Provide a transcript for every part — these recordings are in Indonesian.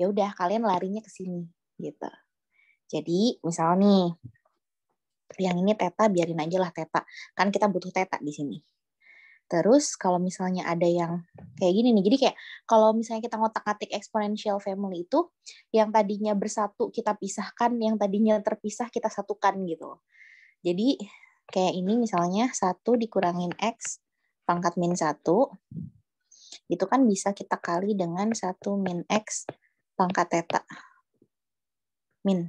ya udah kalian larinya ke sini gitu. Jadi misal nih, yang ini teta biarin aja lah teta, kan kita butuh teta di sini. Terus kalau misalnya ada yang kayak gini nih, jadi kayak kalau misalnya kita ngotak-atik exponential family itu, yang tadinya bersatu kita pisahkan, yang tadinya terpisah kita satukan gitu. Jadi kayak ini misalnya 1 dikurangin X pangkat min 1, itu kan bisa kita kali dengan 1 min X pangkat teta min.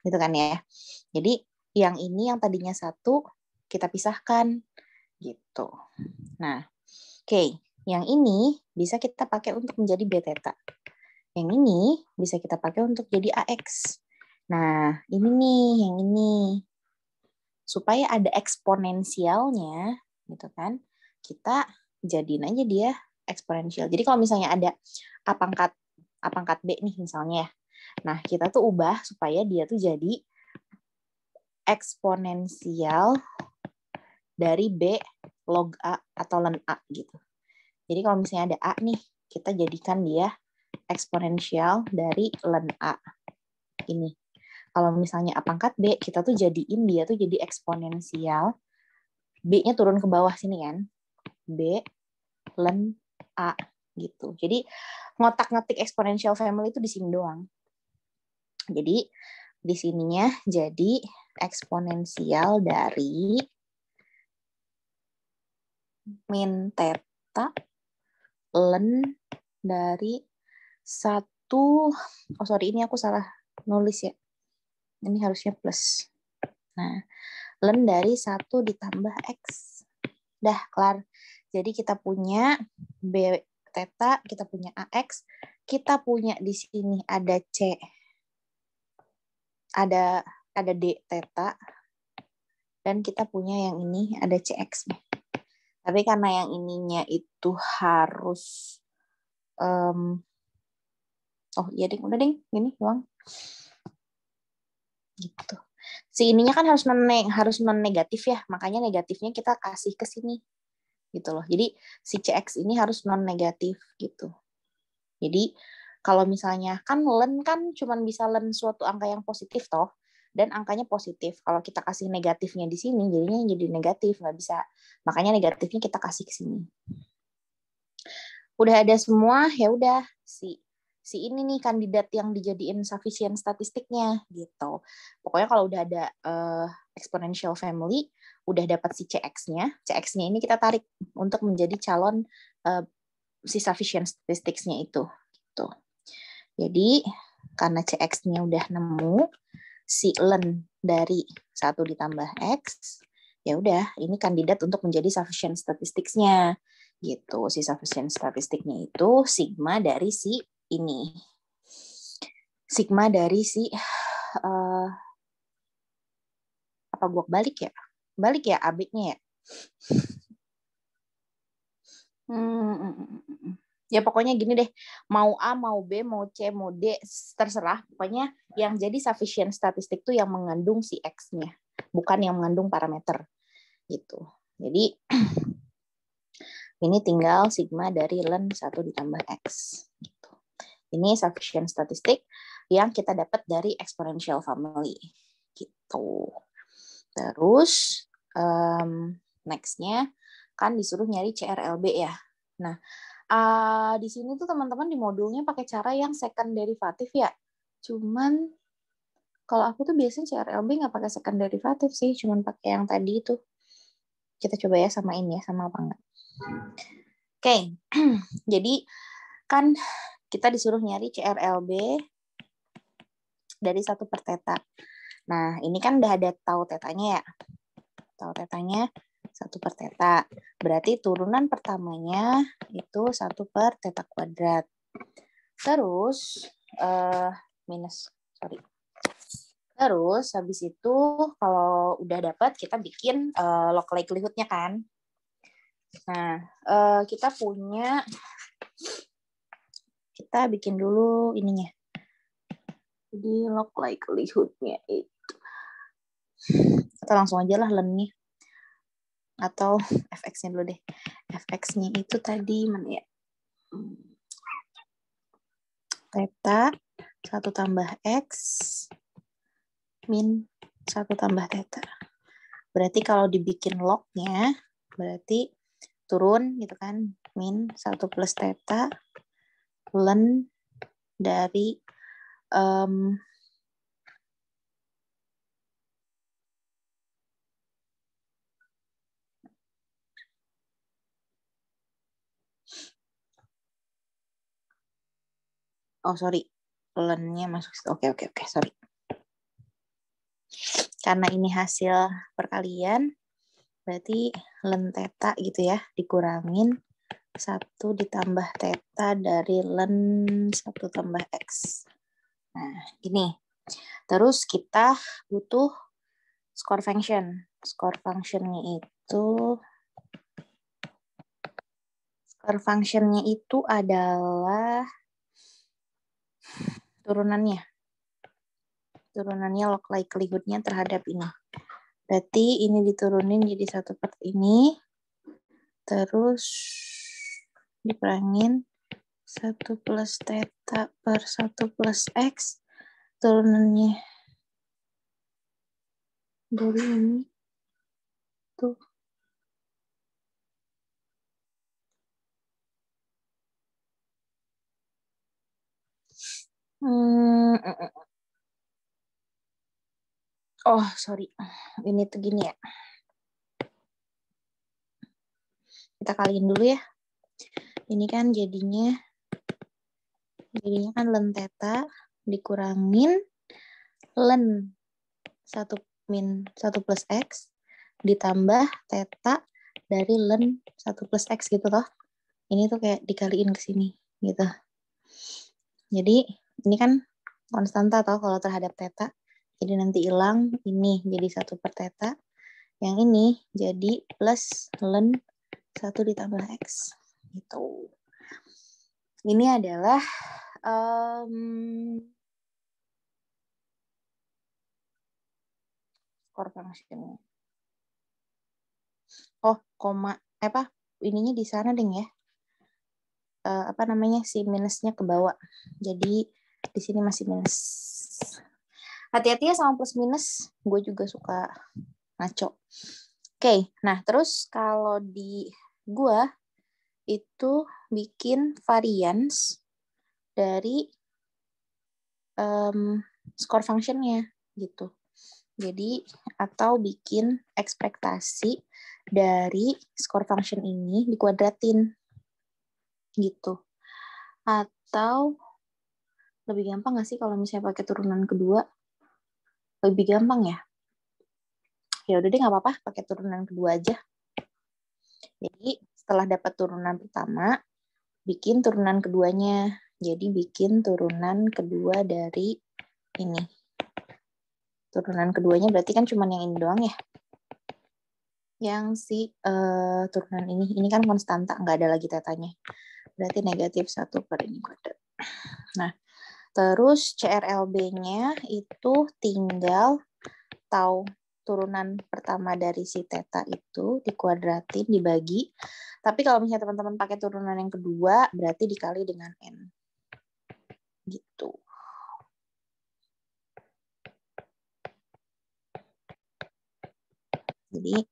Gitu kan ya. Jadi yang ini yang tadinya 1 kita pisahkan gitu. Nah, oke. Yang ini bisa kita pakai untuk menjadi B theta. Yang ini bisa kita pakai untuk jadi AX. Nah, ini nih, yang ini. Supaya ada eksponensialnya, gitu kan, kita jadiin aja dia eksponensial. Jadi kalau misalnya ada A pangkat B nih misalnya ya. Nah, kita tuh ubah supaya dia tuh jadi eksponensial dari B log A atau ln A gitu. Jadi kalau misalnya ada A nih, kita jadikan dia eksponensial dari ln A. Ini. Kalau misalnya A pangkat B, kita tuh jadiin dia tuh jadi eksponensial. B-nya turun ke bawah sini kan. B ln A gitu. Jadi ngotak-ngatik exponential family itu di sini doang. Jadi di sininya jadi eksponensial dari min theta ln dari 1, oh sorry ini aku salah nulis ya. Ini harusnya plus. Nah, ln dari 1 ditambah X. Dah, kelar. Jadi kita punya B theta, kita punya AX, kita punya di sini ada C, ada D theta, dan kita punya yang ini ada CX. Tapi karena yang ininya itu harus, oh iya ding, udah ding, gini doang. Gitu. Si ininya kan harus non negatif ya, makanya negatifnya kita kasih ke sini. Gitu loh. Jadi si CX ini harus non negatif gitu. Jadi kalau misalnya kan ln kan cuma bisa ln suatu angka yang positif toh, dan angkanya positif. Kalau kita kasih negatifnya di sini jadinya jadi negatif, nggak bisa. Makanya negatifnya kita kasih ke sini. Udah ada semua, ya udah si ini nih kandidat yang dijadiin sufficient statistiknya gitu. Pokoknya kalau udah ada exponential family, udah dapat si CX-nya ini kita tarik untuk menjadi calon si sufficient statistics-nya itu. Gitu. Jadi karena CX-nya udah nemu, si ln dari 1 ditambah X, ya udah ini kandidat untuk menjadi sufficient statistics-nya. Gitu. Si sufficient statistiknya itu sigma dari si ini. Sigma dari si apa gua balik ya? Balik ya AB-nya ya? Ya pokoknya gini deh, mau A, mau B, mau C, mau D, terserah. Pokoknya yang jadi sufficient statistik tuh yang mengandung si X-nya, bukan yang mengandung parameter. Gitu. Jadi ini tinggal sigma dari ln 1 ditambah X. Gitu. Ini sufficient statistik yang kita dapat dari exponential family. Gitu. Terus next-nya kan disuruh nyari CRLB ya. Nah, di sini tuh teman-teman di modulnya pakai cara yang second derivatif ya. Cuman kalau aku tuh biasanya CRLB nggak pakai second derivatif sih, cuman pakai yang tadi itu. Kita coba ya samain ya, sama apa enggak. Oke, jadi kan kita disuruh nyari CRLB dari 1 per theta. Nah, ini kan udah ada tahu tetanya ya. Tahu tetanya 1 per theta. Berarti turunan pertamanya itu 1 per theta kuadrat. Terus, Terus, habis itu kalau udah dapat, kita bikin log likelihood-nya kan. Nah, kita bikin dulu ininya. Jadi log likelihood-nya itu. Kita langsung aja lah ln-nya. Atau fx-nya dulu deh. Fx-nya itu tadi mana ya? Theta 1 tambah X min 1 tambah theta. Berarti kalau dibikin lognya, berarti turun gitu kan, min 1 plus theta ln dari oh sorry, ln-nya masuk. Oke, sorry. Karena ini hasil perkalian, berarti ln theta gitu ya, dikurangin 1 ditambah theta dari ln 1 tambah X. Nah, gini. Terus kita butuh score function. Score function-nya itu adalah turunannya log likelihood-nya terhadap ini. Berarti ini diturunin jadi 1 per ini, terus dikurangin 1 plus theta per 1 plus X, turunannya dari ini tuh. Oh, sorry. Ini tuh gini ya. Kita kaliin dulu ya. Ini kan jadinya kan ln theta dikurangin ln 1 min 1 plus X ditambah theta dari ln 1 plus X gitu toh. Ini tuh kayak dikaliin ke sini gitu. Jadi ini kan konstanta toh kalau terhadap theta. Jadi nanti hilang ini jadi 1 per theta. Yang ini jadi plus ln 1 ditambah X. Gitu. Ini adalah score function. Oh, ininya di sana ding ya. Si minusnya ke bawah. Jadi di sini masih minus. Hati-hati ya sama plus minus. Gue juga suka ngaco. Oke, nah terus kalau di gue itu bikin variance dari score function-nya gitu. Jadi atau bikin ekspektasi dari score function ini dikuadratin gitu. Atau lebih gampang nggak sih kalau misalnya pakai turunan kedua? Lebih gampang ya? Ya udah deh nggak apa-apa, pakai turunan kedua aja. Jadi setelah dapat turunan pertama, bikin turunan keduanya. Jadi bikin turunan kedua dari ini. Turunan keduanya berarti kan cuma yang ini doang ya. Yang si turunan ini kan konstanta, nggak ada lagi tetanya. Berarti negatif 1 per ini kuadrat. Nah, terus CRLB-nya itu tinggal tahu turunan pertama dari si theta itu dikuadratin, dibagi. Tapi kalau misalnya teman-teman pakai turunan yang kedua, berarti dikali dengan N. Gitu. Jadi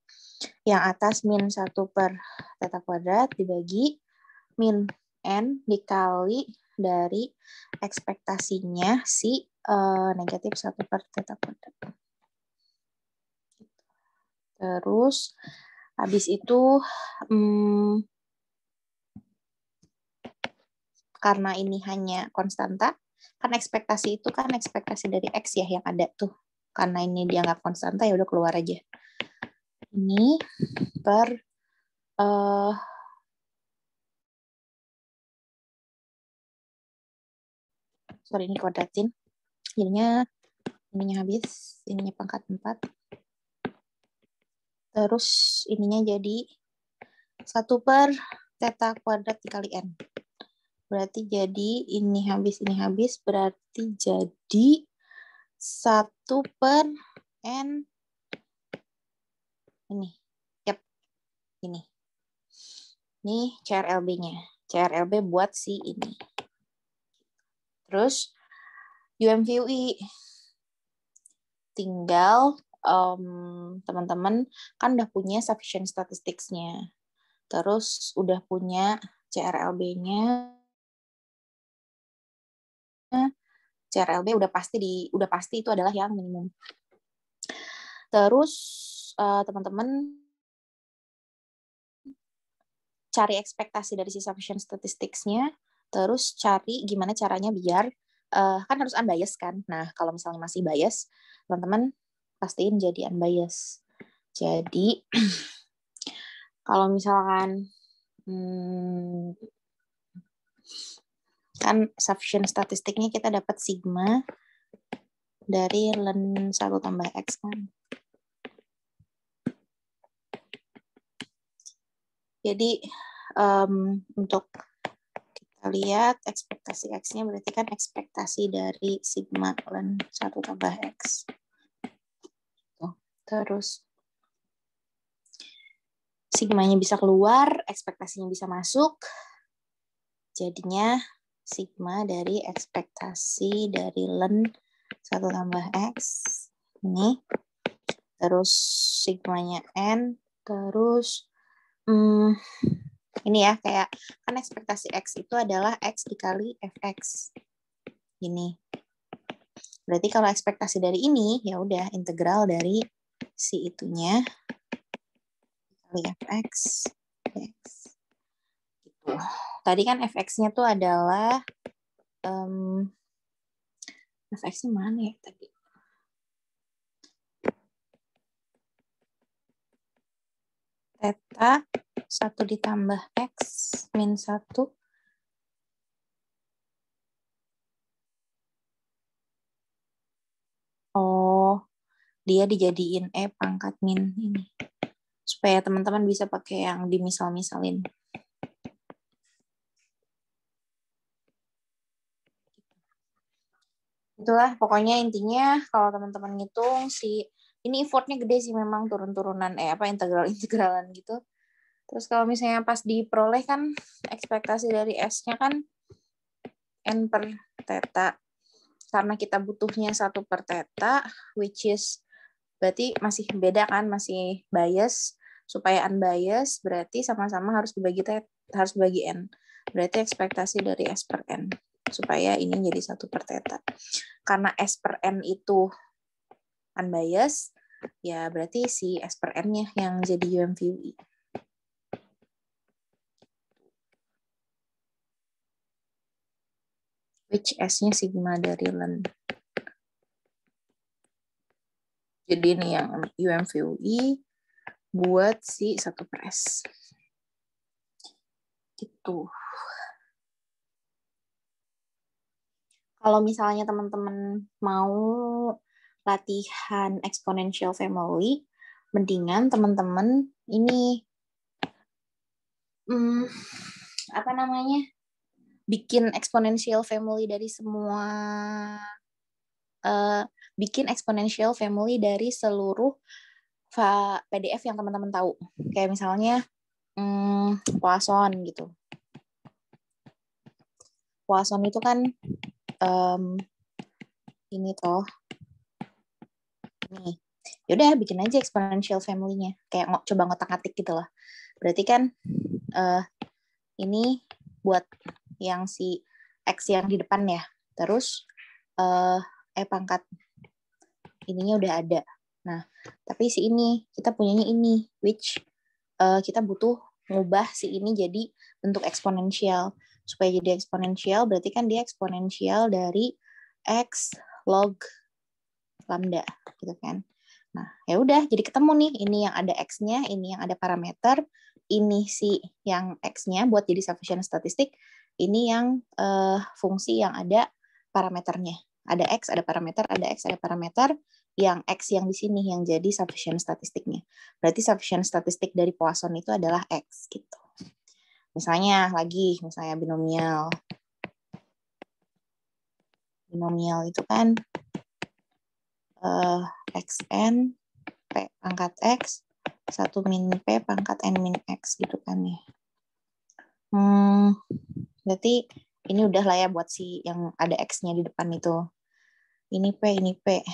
yang atas min 1 per theta kuadrat dibagi min N dikali dari ekspektasinya si negatif 1 per theta kuadrat. Terus habis itu karena ini hanya konstanta, kan ekspektasi itu kan ekspektasi dari X ya yang ada tuh. Karena ini dianggap konstanta ya udah keluar aja. Ini per ini kuadratin. Jadinya ininya habis, ininya pangkat 4. Terus ininya jadi 1 per theta kuadrat dikali N. Berarti jadi ini habis, berarti jadi 1 per N ini. Yap, ini. Ini CRLB-nya. CRLB buat si ini. Terus UMVUI, tinggal teman-teman kan udah punya sufficient statistics-nya. Terus udah punya CRLB-nya. CRLB udah pasti itu adalah yang minimum. Terus teman-teman cari ekspektasi dari si sufficient statistics-nya, terus cari gimana caranya biar kan harus unbiased kan. Nah, kalau misalnya masih bias, teman-teman pastiin jadi unbiased. Jadi kalau misalkan kan sufficient statistiknya kita dapat sigma dari len 1 tambah X kan. Jadi untuk kita lihat ekspektasi X-nya berarti kan ekspektasi dari sigma len 1 tambah X. Terus sigmanya bisa keluar, ekspektasinya bisa masuk. Jadinya sigma dari ekspektasi dari len 1 tambah X. Ini. Terus sigmanya N. Terus ini ya, kayak kan ekspektasi X itu adalah X dikali Fx. Ini. Berarti kalau ekspektasi dari ini, ya udah integral dari si itunya kali Fx. X. Gitu. Tadi kan Fx-nya tuh adalah Fx-nya mana ya tadi? Theta 1 ditambah X min 1. Oh, dia dijadiin E pangkat min ini. Supaya teman-teman bisa pakai yang dimisal-misalin. Itulah pokoknya intinya kalau teman-teman ngitung ini effortnya gede sih memang turun-turunan integral-integralan gitu. Terus kalau misalnya pas diperoleh kan ekspektasi dari S-nya kan N per theta. Karena kita butuhnya 1 per theta, which is berarti masih beda kan, masih bias. Supaya unbiased berarti sama-sama harus dibagi N. Berarti ekspektasi dari S per N. Supaya ini jadi 1 per theta. Karena S per N itu unbiased, ya berarti si S per N-nya yang jadi UMVUI. Which S-nya sigma dari len. Jadi ini yang UMVUI buat si 1 per S. Gitu. Kalau misalnya teman-teman mau latihan exponential family, mendingan teman-teman ini bikin exponential family dari semua bikin exponential family dari seluruh PDF yang teman-teman tahu. Kayak misalnya Poisson gitu. Poisson itu kan ini toh. Nih. Yaudah bikin aja exponential family-nya. Kayak coba ngotak-ngatik gitu lah. Berarti kan ini buat yang si X yang di depan ya. Terus pangkat ininya udah ada. Nah, tapi si ini, kita punyanya ini, which kita butuh ngubah si ini jadi bentuk eksponensial. Supaya jadi eksponensial, berarti kan dia eksponensial dari X log lambda, gitu kan. Nah, ya udah, jadi ketemu nih, ini yang ada X-nya, ini yang ada parameter, ini si yang X-nya buat jadi sufficient statistic, ini yang fungsi yang ada parameternya. Ada X, ada parameter, ada X, ada parameter, yang X yang di sini yang jadi sufficient statistiknya. Berarti sufficient statistik dari Poisson itu adalah X gitu. Misalnya binomial. Binomial itu kan Xn P pangkat X 1 min P pangkat N min X gitu kan ya. Berarti Ini udah lah ya buat si yang ada X-nya di depan itu. Ini P, ini P.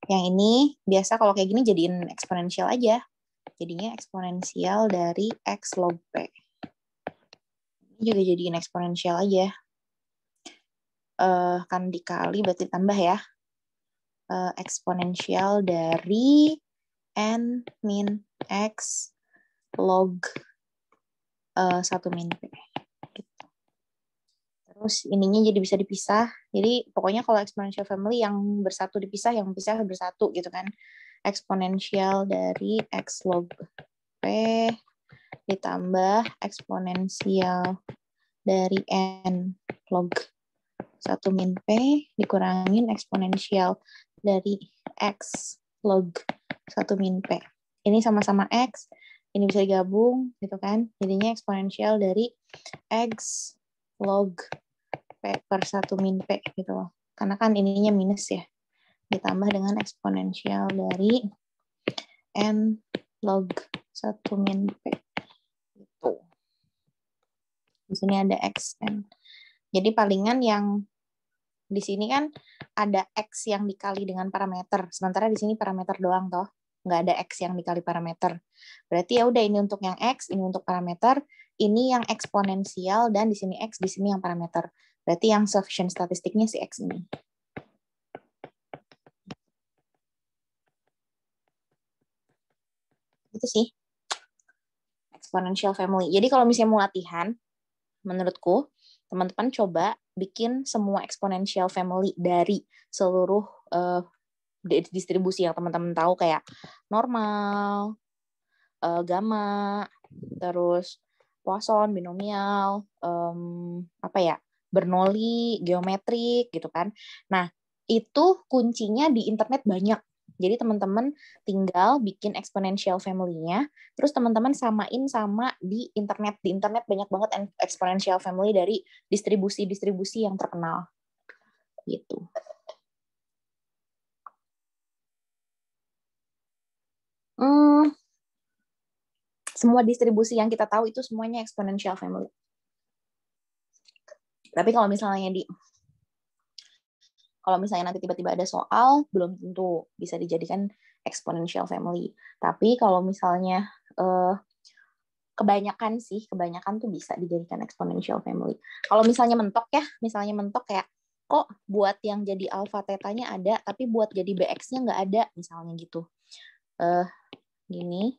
Yang ini biasa kalau kayak gini jadiin eksponensial aja. Jadinya eksponensial dari X log P. Ini juga jadiin eksponensial aja. Kan dikali berarti tambah ya. Eksponensial dari N min X log 1 min P. Gitu. Terus ininya jadi bisa dipisah. Jadi pokoknya kalau exponential family yang bersatu dipisah, yang pisah bersatu gitu kan. Eksponensial dari X log P ditambah eksponensial dari N log 1 min P dikurangin eksponensial dari X log 1 min P. Ini sama-sama X, ini bisa digabung gitu kan. Jadinya eksponensial dari X log P per 1 min P gitu loh. Karena kan ininya minus ya. Ditambah dengan eksponensial dari N log 1 min P. Gitu. Di sini ada XN. Jadi palingan yang di sini kan ada X yang dikali dengan parameter. Sementara di sini parameter doang toh. Nggak ada X yang dikali parameter. Berarti ya udah ini untuk yang X, ini untuk parameter, ini yang eksponensial, dan di sini X, di sini yang parameter. Berarti yang sufficient statistiknya si X ini. Itu sih. Exponential family. Jadi kalau misalnya mau latihan, menurutku, teman-teman coba bikin semua exponential family dari seluruh distribusi yang teman-teman tahu kayak normal, gamma, terus Poisson, binomial, apa ya, Bernoulli, geometrik gitu kan. Nah, itu kuncinya di internet banyak. Jadi teman-teman tinggal bikin exponential family-nya, terus teman-teman samain sama di internet. Di internet banyak banget exponential family dari distribusi-distribusi yang terkenal. Gitu. Semua distribusi yang kita tahu itu semuanya exponential family. Tapi kalau misalnya nanti tiba-tiba ada soal, belum tentu bisa dijadikan exponential family. Tapi kalau misalnya kebanyakan tuh bisa dijadikan exponential family. Kalau misalnya mentok kayak kok buat yang jadi alpha tetanya ada, tapi buat jadi bx-nya nggak ada, misalnya gitu. Gini.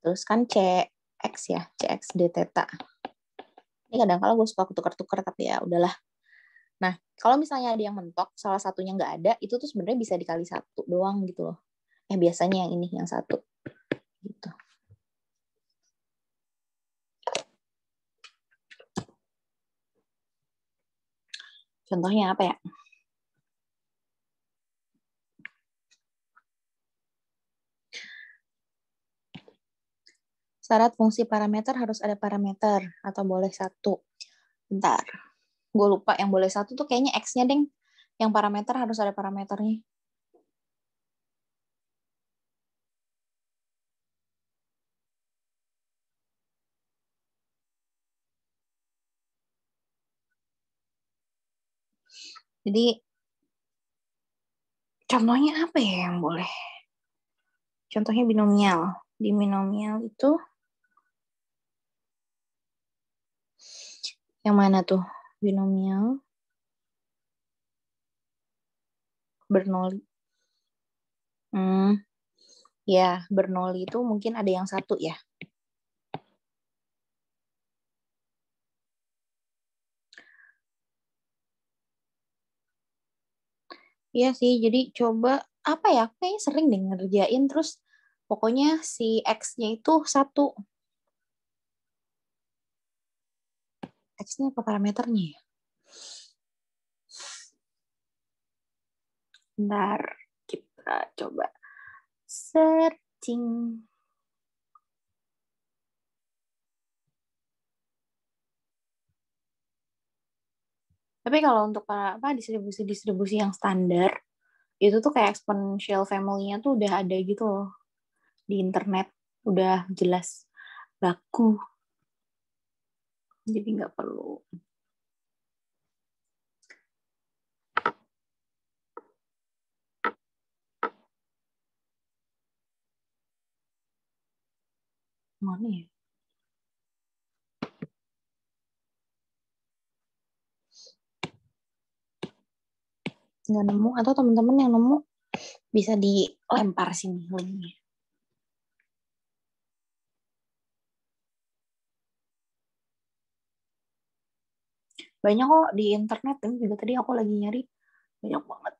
Terus kan cx ya, cx d theta. Ini kadang-kala gue suka tukar-tukar, tapi ya udahlah. Nah, kalau misalnya ada yang mentok, salah satunya nggak ada, itu tuh sebenarnya bisa dikali 1 doang gitu loh. Biasanya yang ini, yang 1. Gitu. Contohnya apa ya? Syarat fungsi parameter harus ada parameter, atau boleh 1. Bentar. Gue lupa yang boleh 1 tuh kayaknya X-nya, deng. Yang parameter harus ada parameternya. Jadi, contohnya apa ya yang boleh? Contohnya binomial. Di binomial itu, yang mana tuh? Binomial. Bernoulli. Ya, Bernoulli itu mungkin ada yang 1 ya. Iya sih, jadi coba apa ya? Kayaknya sering deh ngerjain, terus pokoknya si X-nya itu 1. X-nya apa parameternya ya? Bentar, kita coba searching. Tapi kalau untuk distribusi-distribusi yang standar, itu tuh kayak exponential family-nya tuh udah ada gitu loh. Di internet udah jelas baku. Jadi nggak perlu. Mana ya? Nggak nemu, atau teman-teman yang nemu bisa dilempar sini linknya. Banyak kok di internet, ini juga tadi aku lagi nyari, banyak banget.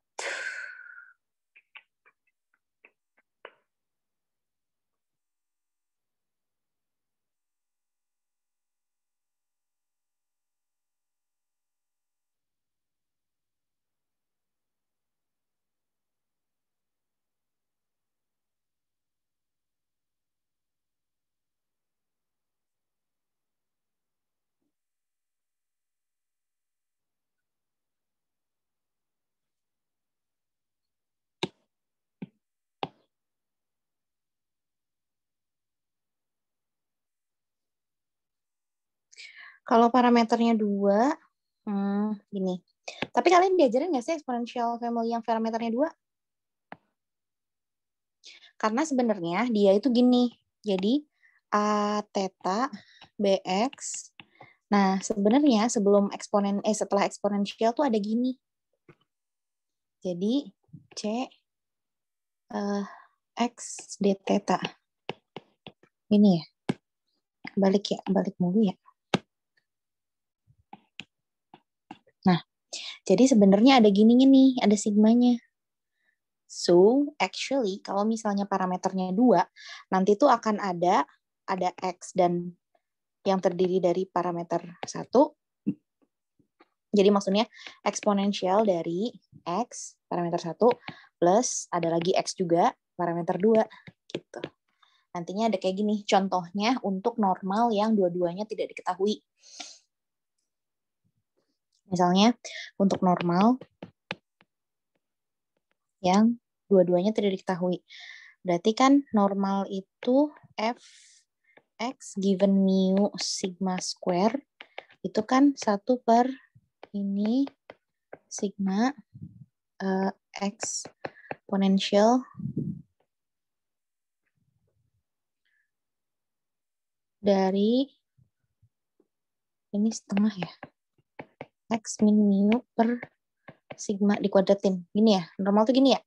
Kalau parameternya 2, gini. Tapi kalian diajarin nggak sih exponential family yang parameternya 2? Karena sebenarnya dia itu gini. Jadi A theta bx. Nah, sebenarnya setelah eksponensial tuh ada gini. Jadi c x d theta. Ini ya. Balik mulu ya. Nah, jadi sebenarnya ada gini nih, ada sigmanya. So, actually, kalau misalnya parameternya 2, nanti tuh akan ada X dan yang terdiri dari parameter 1. Jadi maksudnya eksponensial dari X, parameter 1, plus ada lagi X juga, parameter 2. Gitu. Nantinya ada kayak gini, contohnya untuk normal yang dua-duanya tidak diketahui. Misalnya, untuk normal yang dua-duanya tidak diketahui. Berarti kan normal itu f x given mu sigma square itu kan 1 per ini sigma eksponensial dari ini setengah ya, x min mu per sigma dikuadratin. Gini ya, normal tuh gini ya.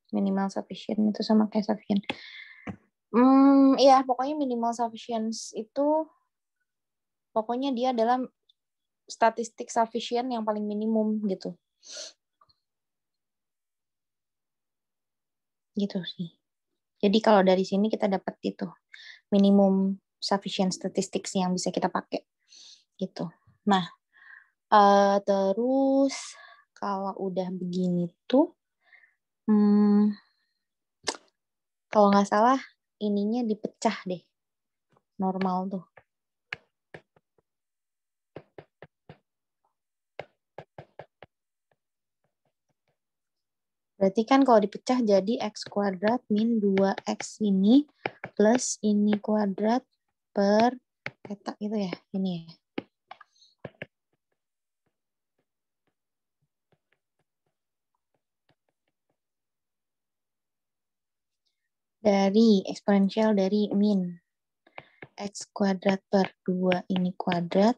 Minimal sufficient itu sama kayak sufficient. Ya pokoknya minimal sufficient itu pokoknya dia dalam statistik sufficient yang paling minimum gitu. Gitu sih. Jadi kalau dari sini kita dapat itu minimum sufficient statistics yang bisa kita pakai gitu. Nah, terus kalau udah begini tuh, kalau nggak salah ininya dipecah deh, normal tuh. Berarti kan kalau dipecah jadi x kuadrat min 2x ini plus ini kuadrat per theta gitu ya, ini ya. Dari eksponensial dari min x kuadrat per 2 ini kuadrat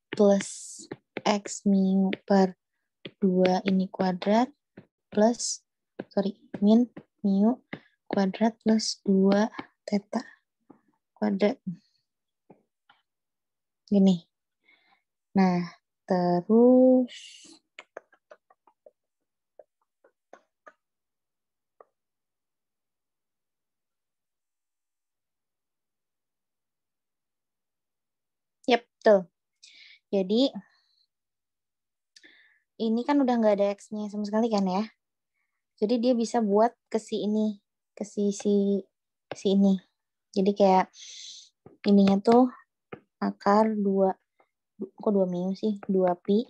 plus x min per 2 ini kuadrat plus min mu kuadrat plus 2 theta kuadrat. Gini. Nah, terus yep, betul. Jadi ini kan udah nggak ada X-nya sama sekali kan ya. Jadi dia bisa buat ke si ini, ke si ini. Jadi kayak ininya tuh akar 2, kok 2 mu sih? 2 pi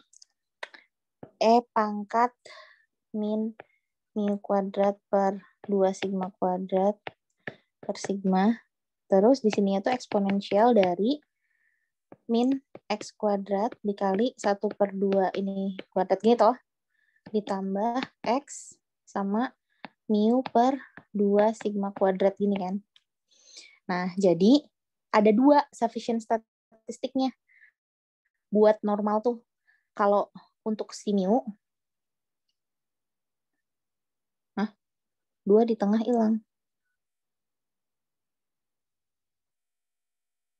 E pangkat min mu kuadrat per 2 sigma kuadrat per sigma. Terus di sini itu eksponensial dari min x kuadrat dikali 1/2 ini kuadrat gitu, ditambah x sama mu per 2 sigma kuadrat gini kan. Nah, jadi ada 2 sufficient statistiknya buat normal tuh. Kalau untuk si mu, 2 di tengah hilang.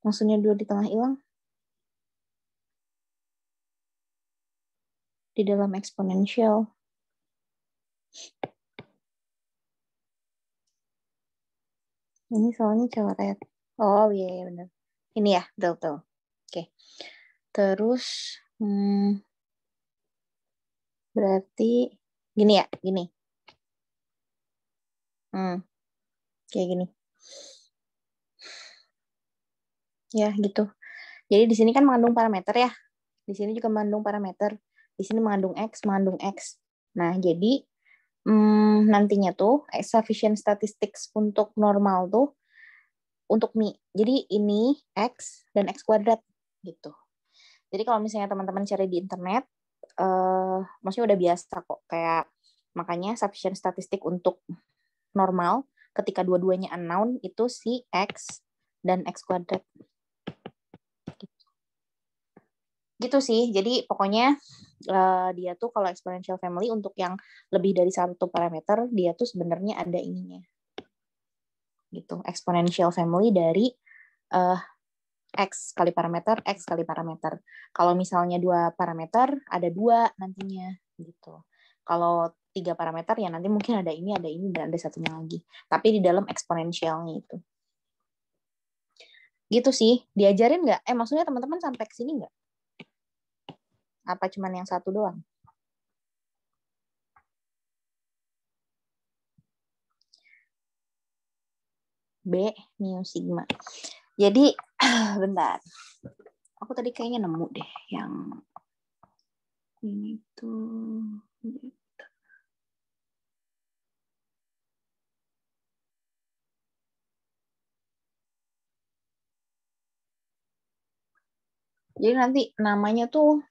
Maksudnya 2 di tengah hilang? Di dalam eksponensial. Ini soalnya coret. Oh iya, iya benar. Ini ya, betul. Oke. Terus, berarti gini ya, gini. Kayak gini. Ya, gitu. Jadi di sini kan mengandung parameter ya. Di sini juga mengandung parameter. Di sini mengandung mengandung X. Nah, jadi nantinya tuh sufficient statistics untuk normal tuh untuk mi. Jadi ini X dan X kuadrat gitu. Jadi kalau misalnya teman-teman cari di internet, maksudnya udah biasa kok. Kayak makanya sufficient statistic untuk normal ketika dua-duanya unknown itu si X dan X kuadrat. Gitu sih. Jadi pokoknya dia tuh kalau exponential family untuk yang lebih dari satu parameter, dia tuh sebenarnya ada ininya. Gitu. Exponential family dari X kali parameter, X kali parameter. Kalau misalnya 2 parameter, ada 2 nantinya. Gitu. Kalau 3 parameter, ya nanti mungkin ada ini, dan ada satunya lagi. Tapi di dalam eksponensialnya itu. Gitu sih. Diajarin nggak? Maksudnya teman-teman sampai ke sini nggak? Apa cuman yang satu doang? B mu sigma. Jadi bentar. Aku tadi kayaknya nemu deh yang ini tuh. Jadi nanti namanya tuh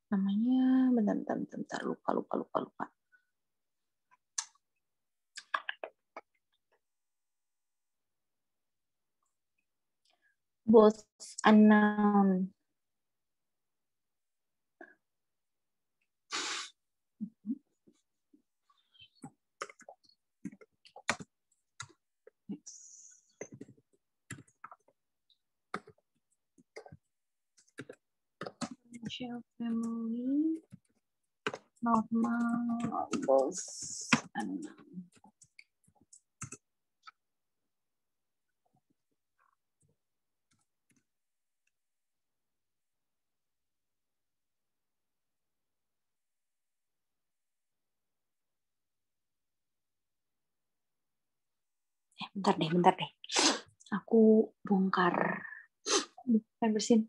namanya bentar, lupa. Both unknown. Shell family normal both unknown. Bentar deh. Aku bongkar. Pengen bersihin.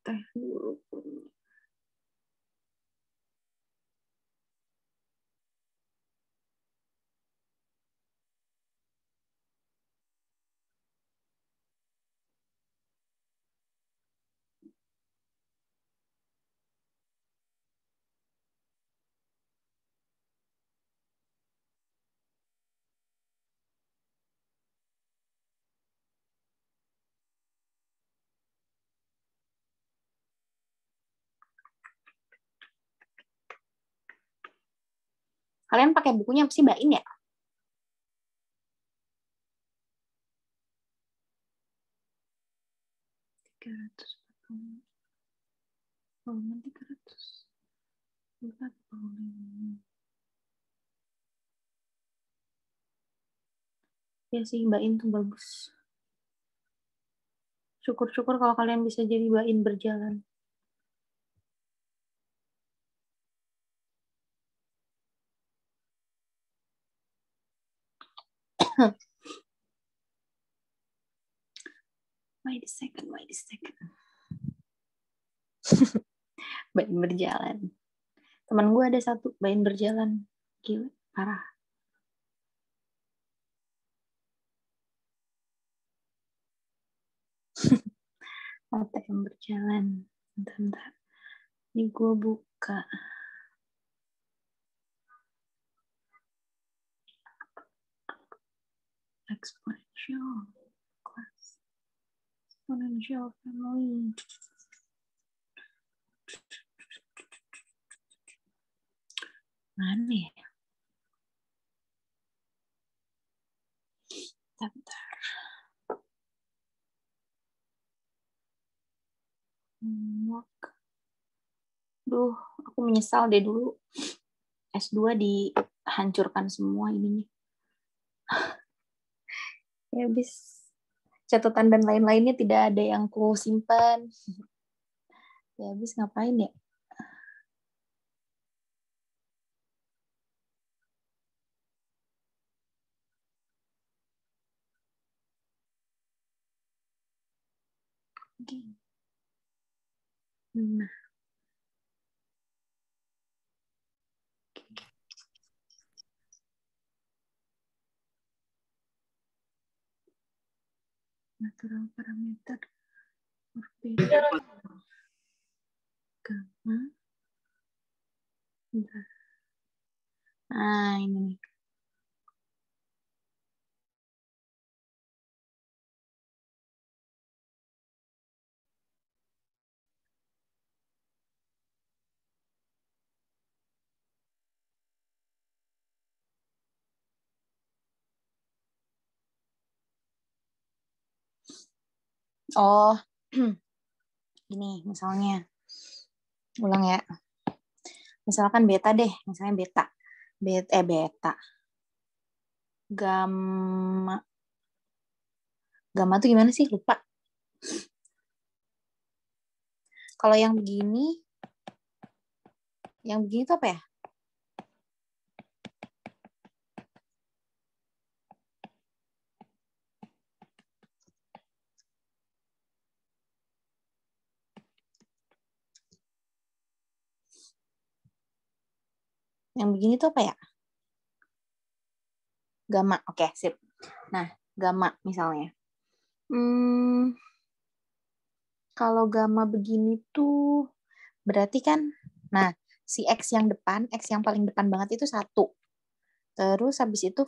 Teh dulu. Kalian pakai bukunya apa sih, Mbak In ya? Ya sih, Bain tuh bagus. Syukur-syukur kalau kalian bisa jadi Bain berjalan. Wait a second. Bain berjalan. Teman gue ada satu, Bain berjalan. Gila, parah. ATM berjalan. Bentar. Ini gue buka. Exponential class. Exponential family. Mana ya? Bentar. Homework. Duh, aku menyesal deh dulu. S2 dihancurkan semua ininya. Ya habis catatan dan lain-lainnya tidak ada yang ku simpan. Ya habis ngapain ya? Nah. Natural parameter berbeda. Gamma. Nah, ini nih. Oh, ini misalnya. Ulang ya. Misalkan beta deh, misalnya beta. Beta. Gamma. Gamma tuh gimana sih? Lupa. Kalau yang begini tuh apa ya? Yang begini tuh apa ya? Gamma. Oke, sip. Nah, gamma misalnya. Kalau gamma begini tuh berarti kan, nah si X yang depan, X yang paling depan banget itu 1. Terus habis itu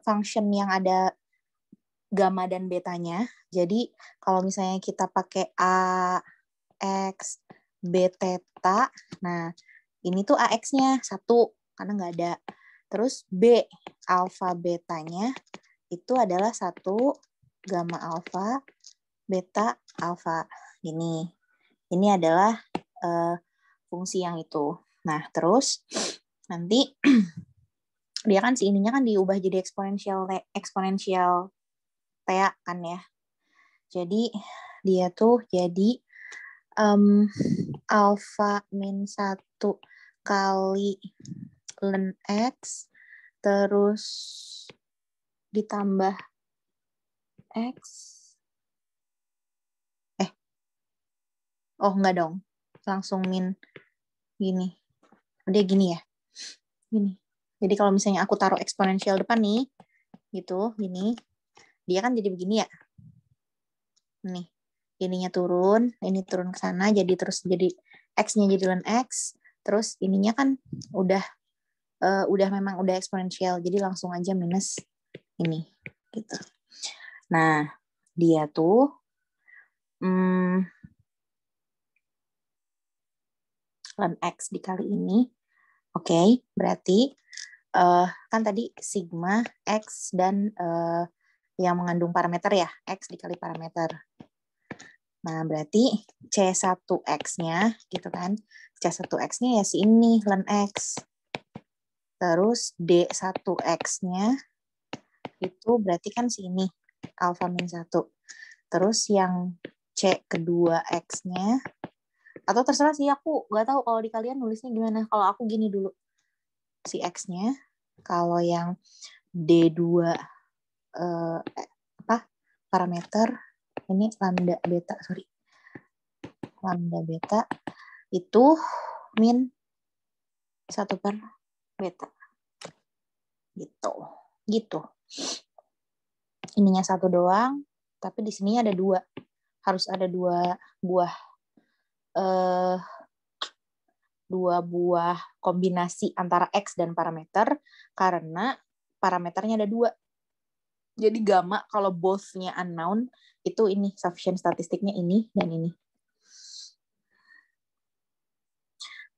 function yang ada gamma dan betanya. Jadi kalau misalnya kita pakai A, X, B theta, nah ini tuh AX-nya 1, karena nggak ada. Terus B, alpha betanya itu adalah 1, gamma alpha, beta alpha. Ini adalah fungsi yang itu. Nah, terus nanti dia kan si ininya kan diubah jadi eksponensial T kan ya. Jadi dia tuh jadi alpha min 1 kali ln X terus ditambah X. Oh enggak dong. Langsung min gini. Dia gini ya. Gini. Jadi kalau misalnya aku taruh eksponensial depan nih, gitu, gini. Dia kan jadi begini ya. Nih. Ininya turun, ini turun ke sana, jadi terus jadi X-nya jadi ln X, terus ininya kan udah memang udah eksponensial, jadi langsung aja minus ini, gitu. Nah, dia tuh ln X dikali ini, oke, berarti kan tadi sigma X dan yang mengandung parameter ya, X dikali parameter. Nah, berarti C1X-nya gitu kan. C1X-nya ya si ini, ln X. Terus D1X-nya itu berarti kan sini alfa min 1. Terus yang C kedua X-nya, atau terserah sih, aku nggak tahu kalau di kalian nulisnya gimana. Kalau aku gini dulu, si X-nya, kalau yang D2 parameter, ini lambda beta, lambda beta itu min 1 per beta. Gitu. Ininya 1 doang, tapi di sini ada 2. Harus ada 2 buah kombinasi antara X dan parameter, karena parameternya ada 2. Jadi gamma kalau both-nya unknown, itu ini sufficient statistiknya ini dan ini.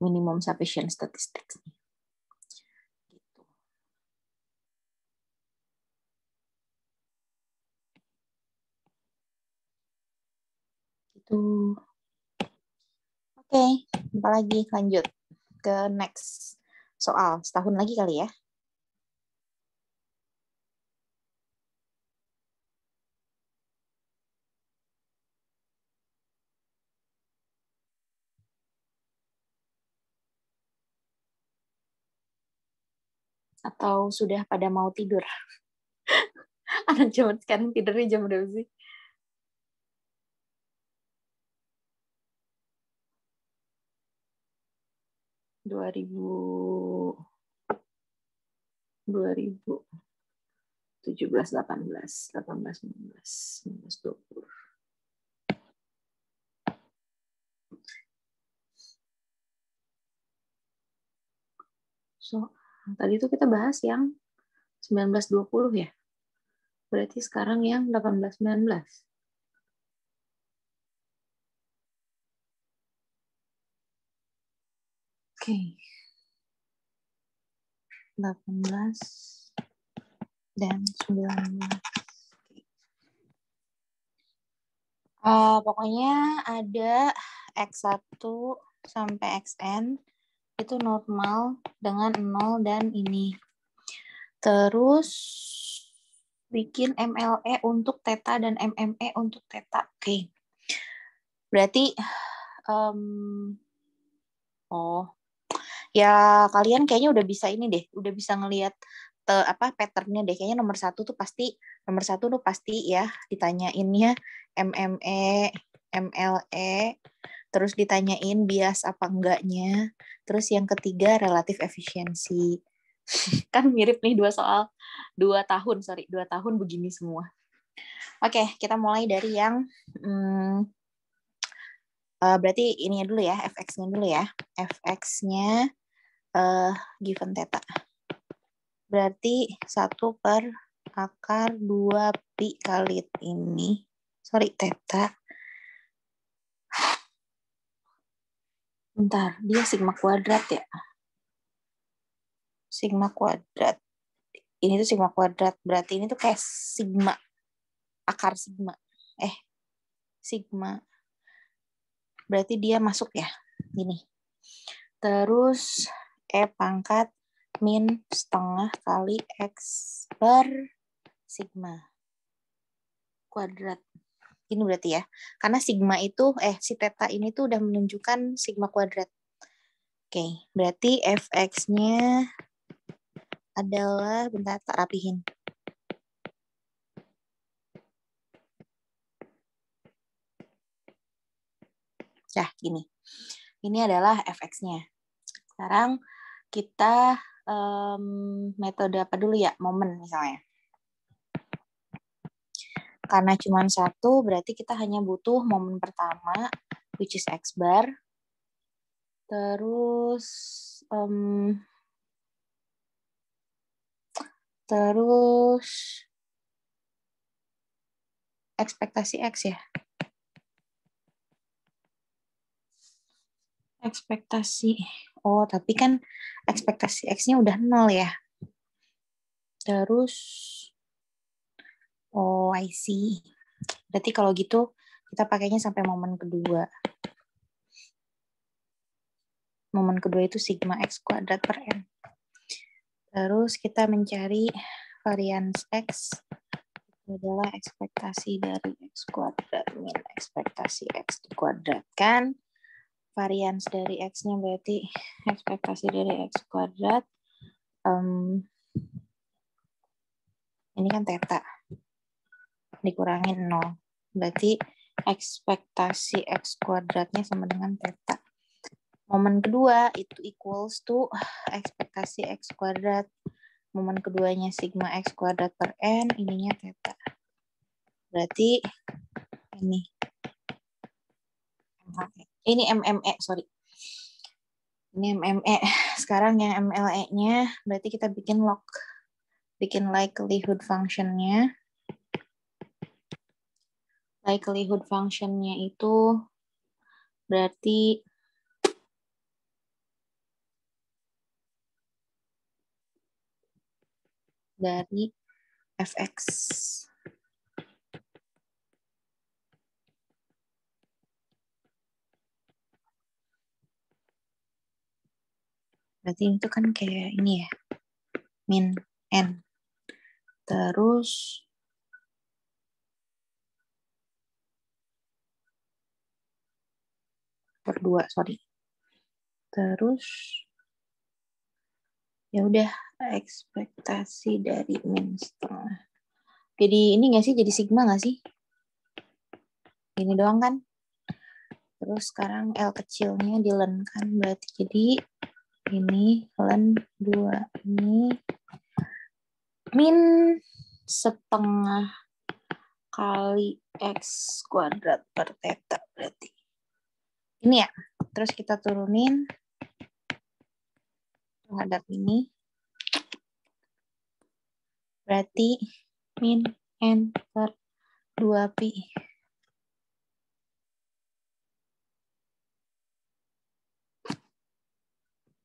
Minimum sufficient statistics. Gitu. Oke, apa lagi? Lanjut ke next soal. Setahun lagi kali ya. Atau sudah pada mau tidur? Anak zaman sekarang tidurnya jam berapa sih? Dua ribu 17, 18, 19, 20. So, tadi itu kita bahas yang 19-20 ya. Berarti sekarang yang 18-19. Oke. 18 dan 19. Pokoknya ada X1 sampai Xn itu normal dengan 0 dan ini. Terus bikin MLE untuk theta dan MME untuk theta. Oke. Berarti ya kalian kayaknya udah bisa ini deh, udah bisa ngelihat patternnya deh. Kayaknya nomor satu tuh pasti ya ditanyainnya MME, MLE, terus ditanyain bias apa enggaknya, terus yang ketiga relatif efisiensi. Kan mirip nih 2 soal 2 tahun begini semua. Oke, kita mulai dari yang berarti ini dulu ya, fx-nya dulu ya. Fx-nya given theta. Berarti 1 per akar 2 pi kali ini. Theta. Bentar, dia sigma kuadrat ya? Sigma kuadrat. Ini tuh sigma kuadrat. Berarti ini tuh kayak sigma. Akar sigma. Sigma. Berarti dia masuk ya. Gini. Terus E pangkat min setengah kali X per sigma kuadrat. Ini berarti ya. Karena sigma itu, si theta ini tuh udah menunjukkan sigma kuadrat. Oke, berarti fx-nya adalah, bentar, tak rapihin. Nah, gini. Ini adalah fx-nya. Sekarang kita metode apa dulu ya? Momen misalnya. Karena cuma 1, berarti kita hanya butuh momen pertama, which is x bar. Terus ekspektasi x ya. Tapi kan ekspektasi x-nya udah 0 ya. Terus I see. Berarti kalau gitu kita pakainya sampai momen kedua. Momen kedua itu sigma x kuadrat per n. Terus kita mencari varians X adalah ekspektasi dari X kuadrat min ekspektasi X kuadrat. Kan varians dari X-nya berarti ekspektasi dari X kuadrat. Ini kan theta. Dikurangin 0. Berarti ekspektasi X kuadratnya sama dengan theta. Momen kedua itu equals to ekspektasi X kuadrat. Momen keduanya sigma X kuadrat per N, ininya theta. Berarti ini. Ini MME, sorry. Ini MME. Sekarang yang MLE-nya, berarti kita bikin log. Bikin likelihood function-nya. Likelihood function-nya itu berarti dari fx. Berarti itu kan kayak ini ya, min n. Terus per 2, sorry. Terus ya udah ekspektasi dari min setengah. Jadi ini nggak sih, jadi sigma nggak sih? Ini doang kan? Terus sekarang L kecilnya di len kan, berarti jadi ini len 2 ini min setengah kali X kuadrat per theta berarti. Ini ya, terus kita turunin terhadap ini. Berarti min n per 2pi.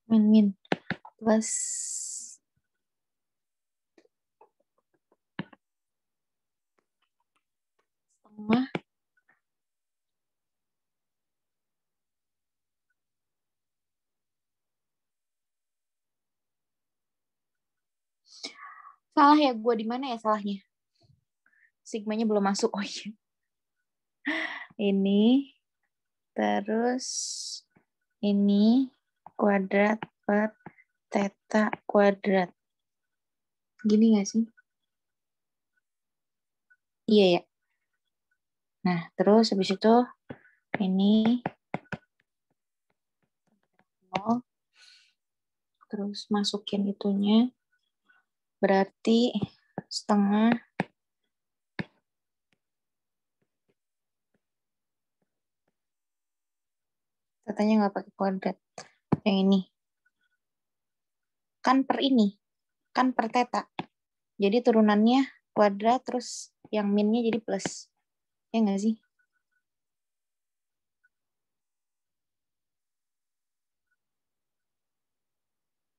Min plus setengah salah ya, gue di mana ya salahnya? Sigmanya belum masuk. Oh iya. Ini terus ini kuadrat per theta kuadrat. Gini nggak sih? Iya ya. Nah, terus habis itu ini 0. Terus masukin itunya. Berarti setengah tetanya nggak pakai kuadrat. Yang ini. Kan per ini. Kan per theta. Jadi turunannya kuadrat, terus yang minnya jadi plus. Ya nggak sih?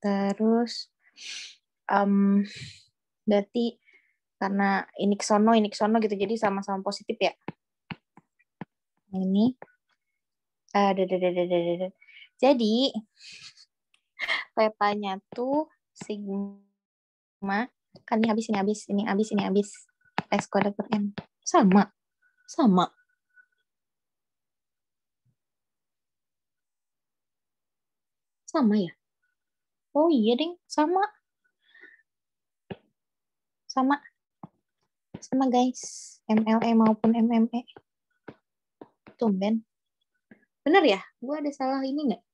Terus berarti karena ini ke sono gitu, jadi sama-sama positif ya. Ini jadi tetanya tuh sigma, kan ini habis, ini habis X kuadrat per M. Sama ya. Oh iya ding, sama guys, MLE maupun MME. Tumben. Bener ya? Gue ada salah ini nggak?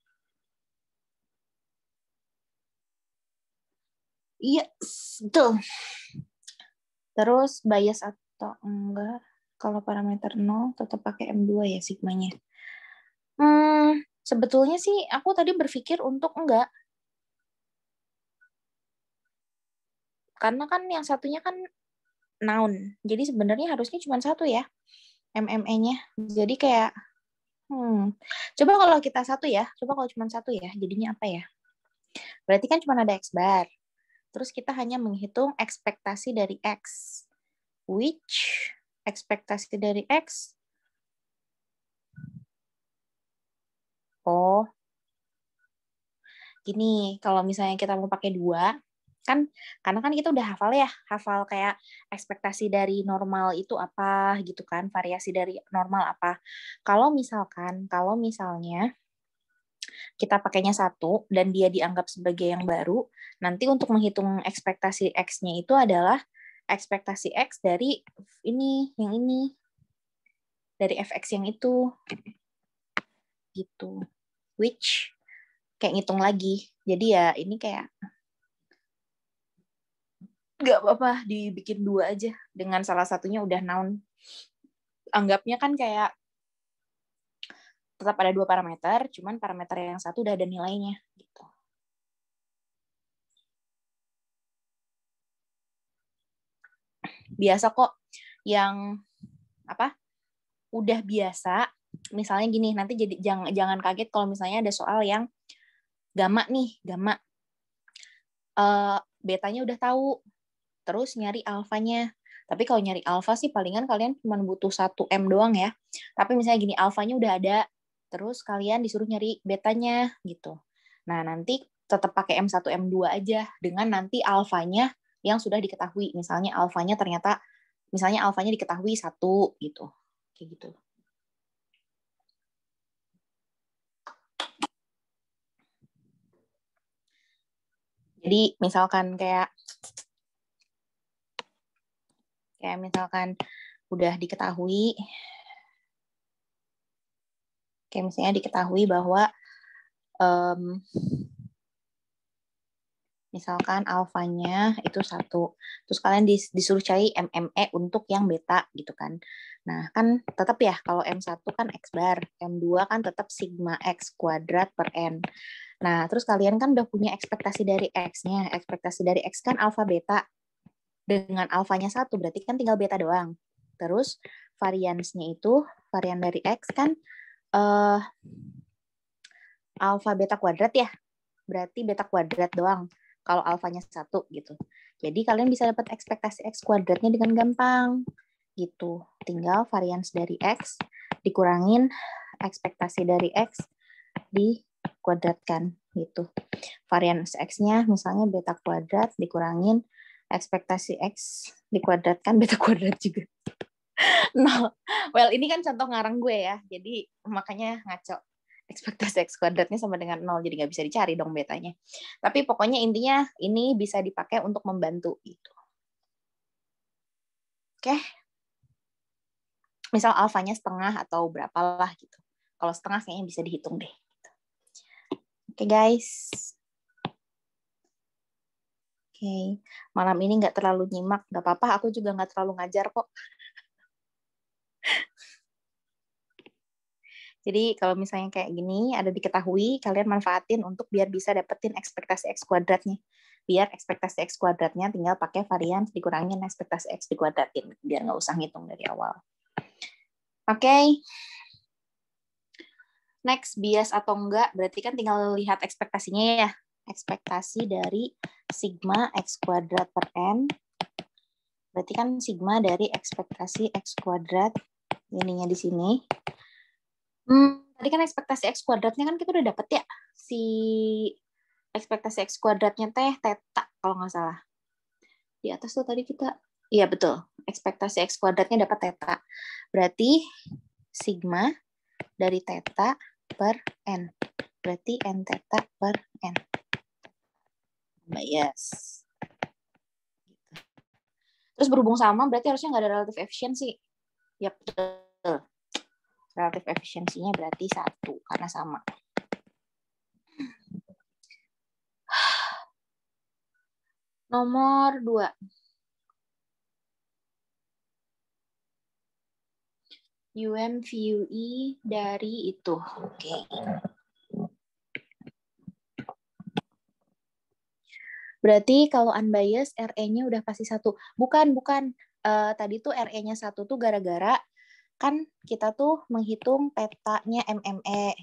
Iya, betul. Terus bias atau enggak? Kalau parameter 0 tetap pakai M2 ya sigmanya. Sebetulnya sih aku tadi berpikir untuk enggak. Karena kan yang satunya kan noun. Jadi sebenarnya harusnya cuma satu ya. MME-nya. Jadi kayak coba kalau kita satu ya. Coba kalau cuma satu ya. Jadinya apa ya? Berarti kan cuma ada X bar. Terus kita hanya menghitung ekspektasi dari X. Which ekspektasi dari X? Oh, gini, kalau misalnya kita mau pakai 2, Kan karena kan kita udah hafal ya, hafal kayak ekspektasi dari normal itu apa gitu kan, variasi dari normal apa. Kalau misalnya kita pakainya satu dan dia dianggap sebagai yang baru, nanti untuk menghitung ekspektasi X-nya itu adalah ekspektasi X dari yang ini, dari fx yang itu, gitu. Which kayak ngitung lagi. Jadi ya ini kayak nggak apa-apa dibikin 2 aja dengan salah satunya udah noun. Anggapnya kan kayak tetap ada 2 parameter, cuman parameter yang satu udah ada nilainya gitu. Biasa kok yang udah biasa, misalnya gini, nanti jadi jangan kaget kalau misalnya ada soal yang gamma betanya udah tahu, terus nyari alfanya. Tapi kalau nyari alfa sih palingan kalian cuma butuh 1 M doang ya. Tapi misalnya gini, alfanya udah ada, terus kalian disuruh nyari betanya gitu. Nah, nanti tetap pakai M1, M2 aja dengan nanti alfanya yang sudah diketahui. Misalnya alfanya diketahui 1 gitu. Kayak gitu. Jadi misalkan kayak misalkan udah diketahui, kayak misalnya diketahui bahwa misalkan alfanya itu 1, terus kalian disuruh cari MME untuk yang beta gitu kan. Nah kan tetap ya kalau M1 kan X bar, M2 kan tetap sigma X kuadrat per N. Nah terus kalian kan udah punya ekspektasi dari X-nya, ekspektasi dari X kan alfa beta, dengan alfanya 1 berarti kan tinggal beta doang. Terus variansnya itu, varian dari X kan alfa beta kuadrat ya, berarti beta kuadrat doang kalau alfanya 1 gitu. Jadi kalian bisa dapat ekspektasi X kuadratnya dengan gampang gitu. Tinggal varians dari X dikurangin ekspektasi dari X dikuadratkan gitu. Varians X-nya misalnya beta kuadrat dikurangin ekspektasi X dikuadratkan beta kuadrat juga. No. Well, ini kan contoh ngarang gue ya, jadi makanya ngaco. Ekspektasi X kuadratnya sama dengan 0, jadi nggak bisa dicari dong betanya. Tapi pokoknya intinya ini bisa dipakai untuk membantu gitu. Oke. Misal alfanya setengah atau berapalah gitu. Kalau setengah kayaknya bisa dihitung deh. Oke guys. Oke. Malam ini nggak terlalu nyimak, nggak apa-apa. Aku juga nggak terlalu ngajar kok. Jadi kalau misalnya kayak gini ada diketahui, kalian manfaatin untuk biar bisa dapetin ekspektasi X kuadratnya. Biar ekspektasi X kuadratnya tinggal pakai varian dikurangin ekspektasi X dikuadratin. Biar nggak usah ngitung dari awal. Oke. Next, bias atau enggak, berarti kan tinggal lihat ekspektasinya ya. Ekspektasi dari sigma X kuadrat per N. Berarti kan sigma dari ekspektasi X kuadrat, ininya di sini. Tadi kan ekspektasi X kuadratnya kan kita udah dapet ya. Si ekspektasi X kuadratnya theta kalau nggak salah. Di atas tuh tadi kita, iya betul. Ekspektasi X kuadratnya dapat theta. Berarti sigma dari theta per N. Berarti N theta per N. Bias. Terus berhubung sama, berarti harusnya nggak ada relative efficiency. Ya betul. Relative efisiensinya berarti 1, karena sama. Nomor 2. UMVUE dari itu. Oke. Berarti kalau unbiased, RE-nya udah pasti 1. Bukan. Tadi tuh RE-nya 1 tuh gara-gara kan kita tuh menghitung tetanya MME.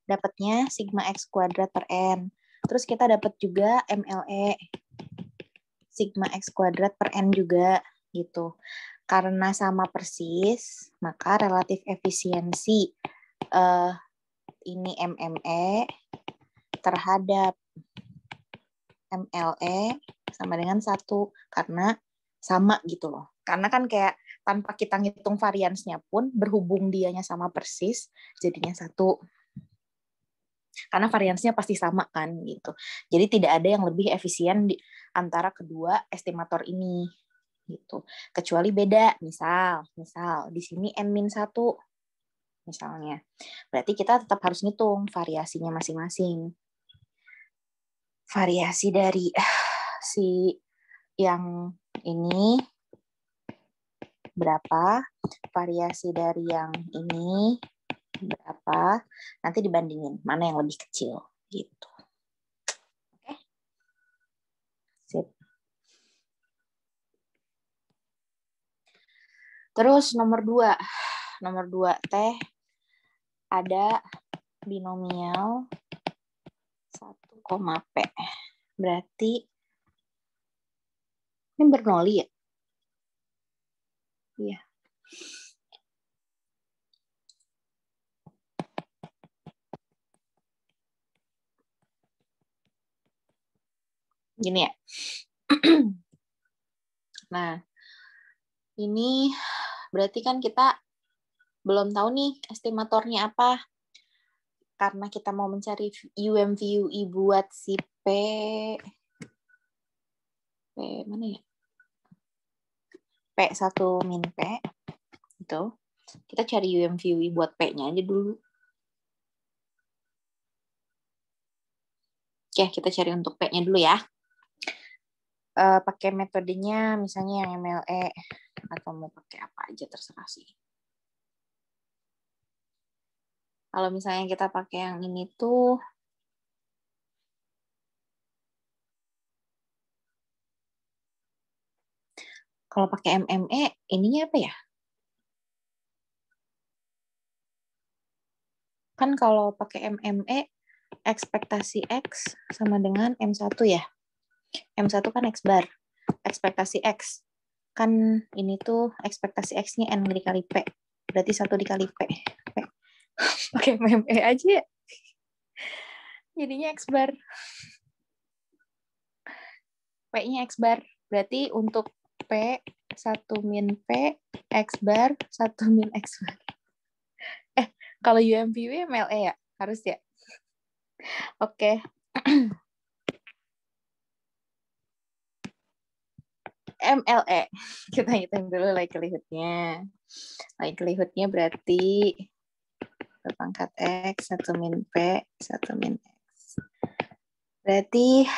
Dapatnya sigma X kuadrat per N. Terus kita dapat juga MLE. Sigma X kuadrat per N juga gitu. Karena sama persis, maka relatif efisiensi ini MME terhadap MLE sama dengan 1 karena sama gitu loh. Karena kan kayak tanpa kita ngitung variansnya pun berhubung dianya sama persis jadinya 1. Karena variansnya pasti sama kan gitu. Jadi tidak ada yang lebih efisien di antara kedua estimator ini gitu. Kecuali beda, misal di sini N-1 misalnya. Berarti kita tetap harus ngitung variasinya masing-masing. Variasi dari si yang ini berapa, variasi dari yang ini berapa, nanti dibandingin mana yang lebih kecil gitu. Oke. Sip. Terus nomor 2 teh ada binomial 1, P. Berarti ini Bernoulli ya? Iya. Gini ya. Nah, ini berarti kan kita belum tahu nih estimatornya apa. Karena kita mau mencari UMVUI buat si P mana ya? P1 min P itu. Kita cari UMVUI buat P-nya aja dulu. Oke, kita cari untuk P-nya dulu ya. Pakai metodenya misalnya yang MLE atau mau pakai apa aja terserah sih. Kalau misalnya kita pakai yang ini tuh kalau pakai MME ininya apa ya? Kan kalau pakai MME ekspektasi X sama dengan M1 ya. M1 kan X bar. Ekspektasi X. Kan ini tuh ekspektasi X-nya N dikali P. Berarti 1 dikali P. Pakai MME aja ya. Jadinya X bar. P-nya X bar. Berarti untuk P 1 min P X bar 1 min X bar. Kalau UMVW MLE ya? Harus ya? Oke. MLE. Kita hitung dulu likelihood-nya. Likelihood-nya berarti pangkat X 1 min P 1 min X. Berarti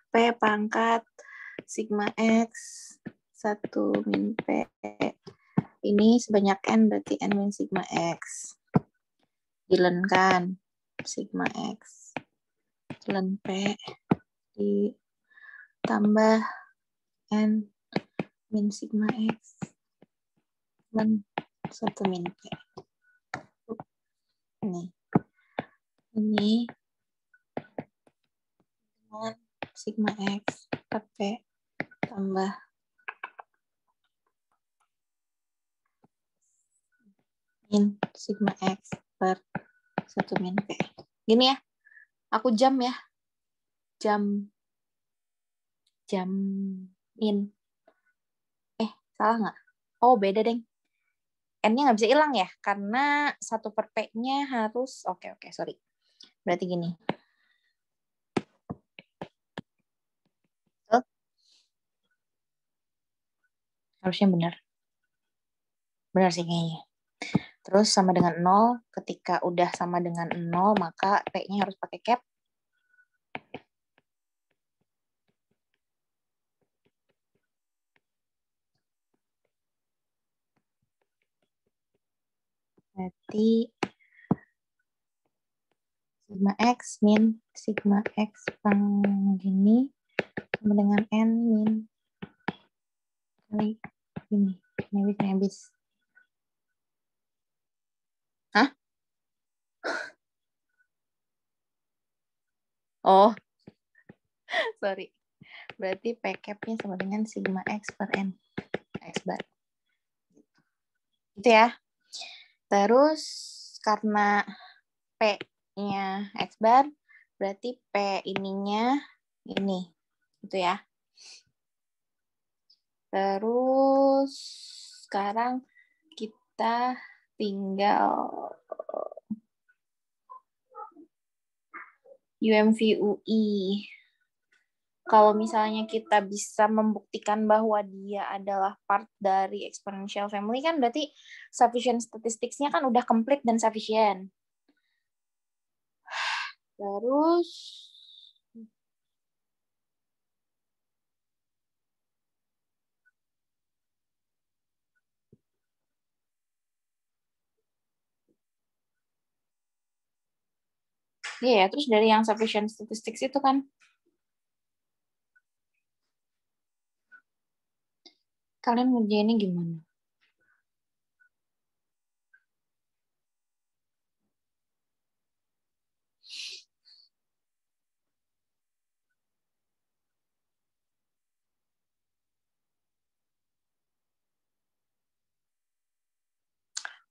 P pangkat sigma X 1 min P. Ini sebanyak N berarti N min sigma X. Dilen kan sigma X. Dilen P ditambah N min sigma X. Dan 1 min P. Ini dengan sigma X per P tambah min sigma X per 1 min P. Gini ya, aku jam ya. Jam min. Salah nggak? Oh, beda deng. N-nya nggak bisa hilang ya, karena 1 per P-nya harus, oke, sorry. Berarti gini. Harusnya benar. Benar sih kayaknya. Terus sama dengan 0, ketika udah sama dengan 0, maka P-nya harus pakai cap. Berarti sigma X min sigma X pang gini sama dengan N min kali ini. Nebis. Hah? Oh, sorry. Berarti P cap-nya sama dengan sigma X per N. X bar. Gitu ya. Terus karena P-nya X bar, berarti P ininya ini. Gitu ya. Terus sekarang kita tinggal UMV-UI. Kalau misalnya kita bisa membuktikan bahwa dia adalah part dari exponential family, kan berarti sufficient statistics-nya kan udah komplit dan sufficient. Terus ya, terus dari yang sufficient statistics itu kan kalian ngerjainnya gimana?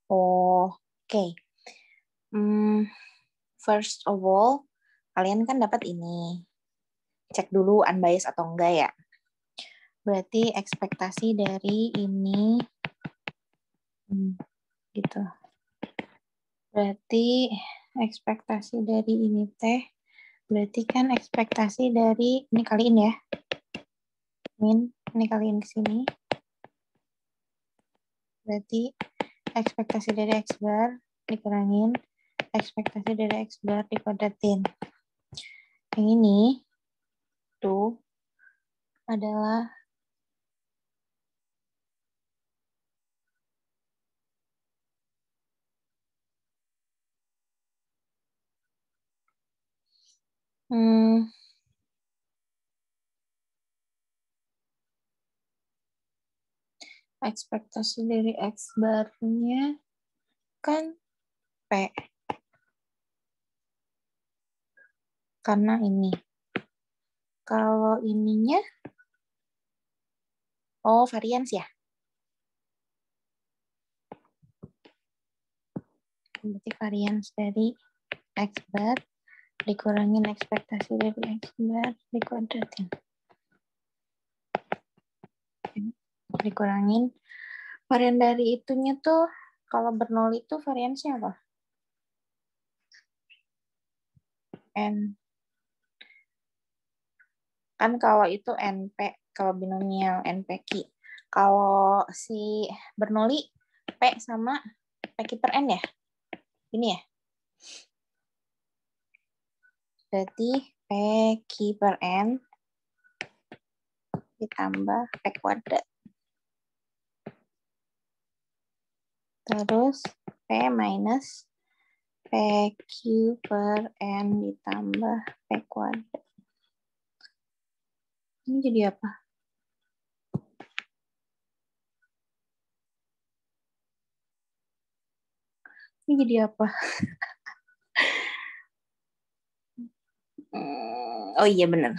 Oh, oke. First of all, kalian kan dapat ini. Cek dulu unbiased atau enggak ya. Berarti ekspektasi dari ini gitu. Berarti ekspektasi dari ini teh. Berarti kan ekspektasi dari ini kaliin ya. Ini kaliin ke sini. Berarti ekspektasi dari X bar dikurangin ekspektasi dari X bar dikuadratin. Yang ini tuh adalah ekspektasi dari X bar-nya kan P. Karena ini. Kalau ininya, varians ya. Berarti varians dari X bar dikurangin ekspektasi dari X bar dikuadratin. Dikurangin varian dari itunya tuh kalau bernol itu variansnya apa? N. Kan kalau itu NP, kalau binomial NPQ. Kalau si Bernoulli, P sama PQ per N ya? Ini ya? Berarti PQ per N ditambah P kuadrat. Terus P minus PQ per N ditambah P kuadrat. Ini jadi apa? Ini jadi apa? Oh iya bener.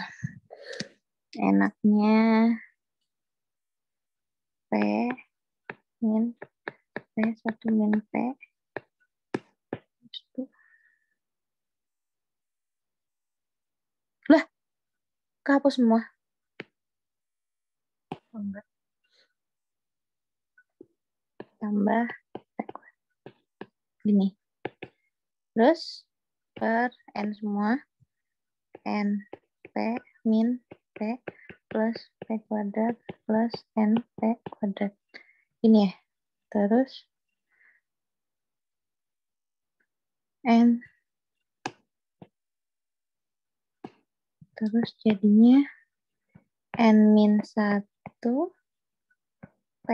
Enaknya P min P1 min P. Lah, kehapus semua. Enggak. Tambah gini. Terus per N semua. N P min P plus P kuadrat plus N P kuadrat. Ini ya. Terus N. Terus jadinya N min 1 P.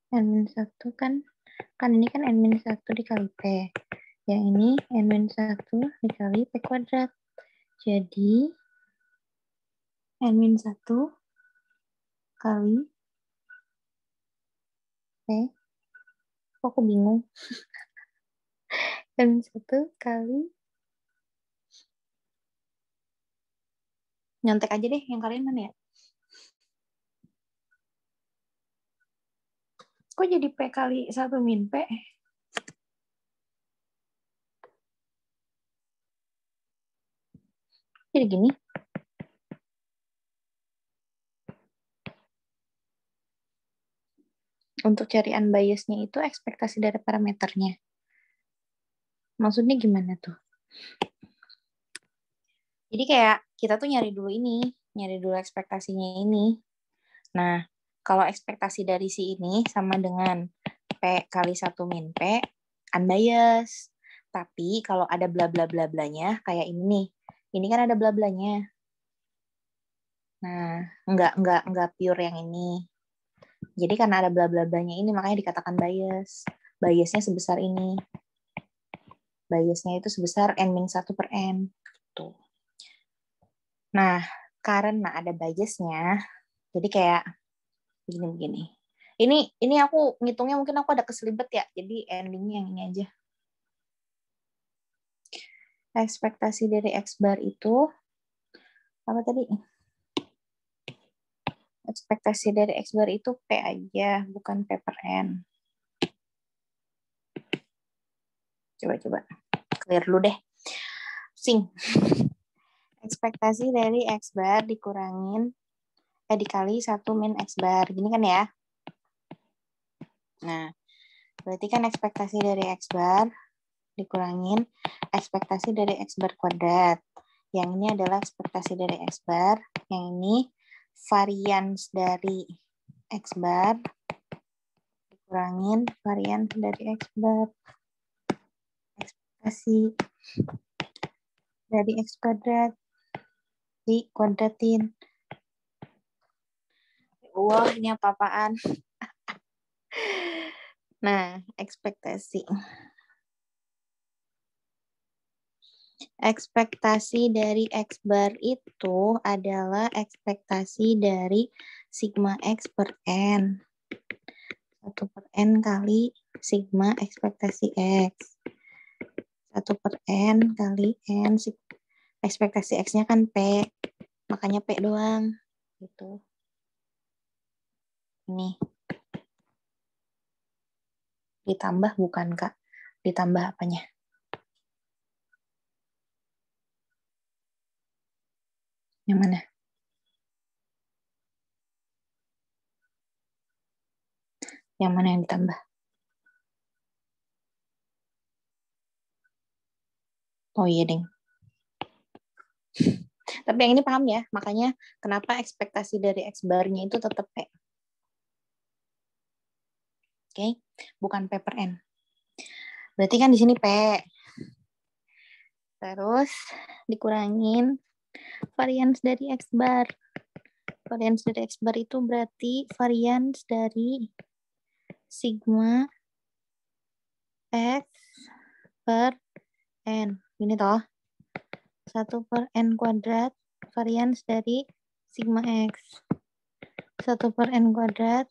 N min 1 kan ini kan N min 1 dikali P. Yang ini N min 1 dikali P kuadrat. Jadi N min 1 kali P. Kok aku bingung. N min 1 kali nyontek aja deh yang kalian mana ya? Kok jadi P kali 1 min P? Jadi gini. Untuk cari unbiased-nya itu ekspektasi dari parameternya. Maksudnya gimana tuh? Jadi kayak kita tuh nyari dulu ekspektasinya ini. Nah, kalau ekspektasi dari si ini sama dengan P kali 1 min P, unbiased. Tapi kalau ada bla bla bla blanya kayak ini nih. Ini kan ada bla blanya. Nah, enggak pure yang ini. Jadi karena ada bla bla blanya ini makanya dikatakan bias. Biasnya sebesar ini. Biasnya itu sebesar n-1/n. Tuh. Nah, karena ada biasnya, jadi kayak begini-begini. Ini aku ngitungnya mungkin aku ada keselibet ya, jadi endingnya yang ini aja. Ekspektasi dari X bar itu, apa tadi? Ekspektasi dari X bar itu P aja, bukan P/n. Coba-coba, clear dulu deh. Sing. Ekspektasi dari X bar dikurangin, dikali 1 min X bar. Gini kan ya? Nah, berarti kan ekspektasi dari X bar dikurangin ekspektasi dari X bar kuadrat. Yang ini adalah ekspektasi dari X bar. Yang ini varians dari X bar dikurangin varians dari X bar. Ekspektasi dari X kuadrat dikuadratin. Wah, ini apa-apaan. Nah, ekspektasi. Ekspektasi dari X bar itu adalah ekspektasi dari sigma X per N. 1/n kali sigma ekspektasi X. 1/n kali N. Ekspektasi X-nya kan P. Makanya P doang. Gitu. Ini. Ditambah bukan, Kak? Ditambah apanya? Yang mana? Yang mana yang ditambah? Oh iya, deng. Tapi yang ini paham ya, makanya kenapa ekspektasi dari X bar-nya itu tetap P. Oke, bukan P/n. Berarti kan di sini P. Terus dikurangin varians dari X bar. Varians dari X bar itu berarti varians dari sigma X per N. Ini toh. 1/n kuadrat varians dari sigma X. 1/n kuadrat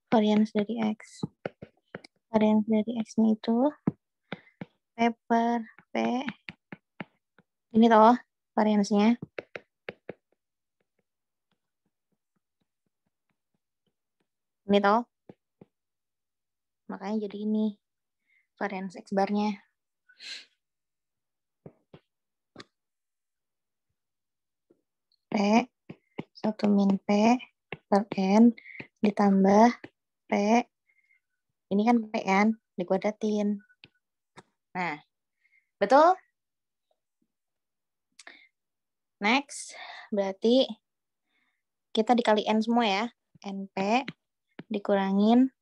varians dari X. Varians dari X-nya itu P per P. Ini toh variansnya. Ini toh. Makanya jadi ini varians X bar-nya. P 1 min P per N ditambah P. Ini kan P kan, dikuadratin. Nah, betul? Next, berarti kita dikali N semua ya. NP dikurangin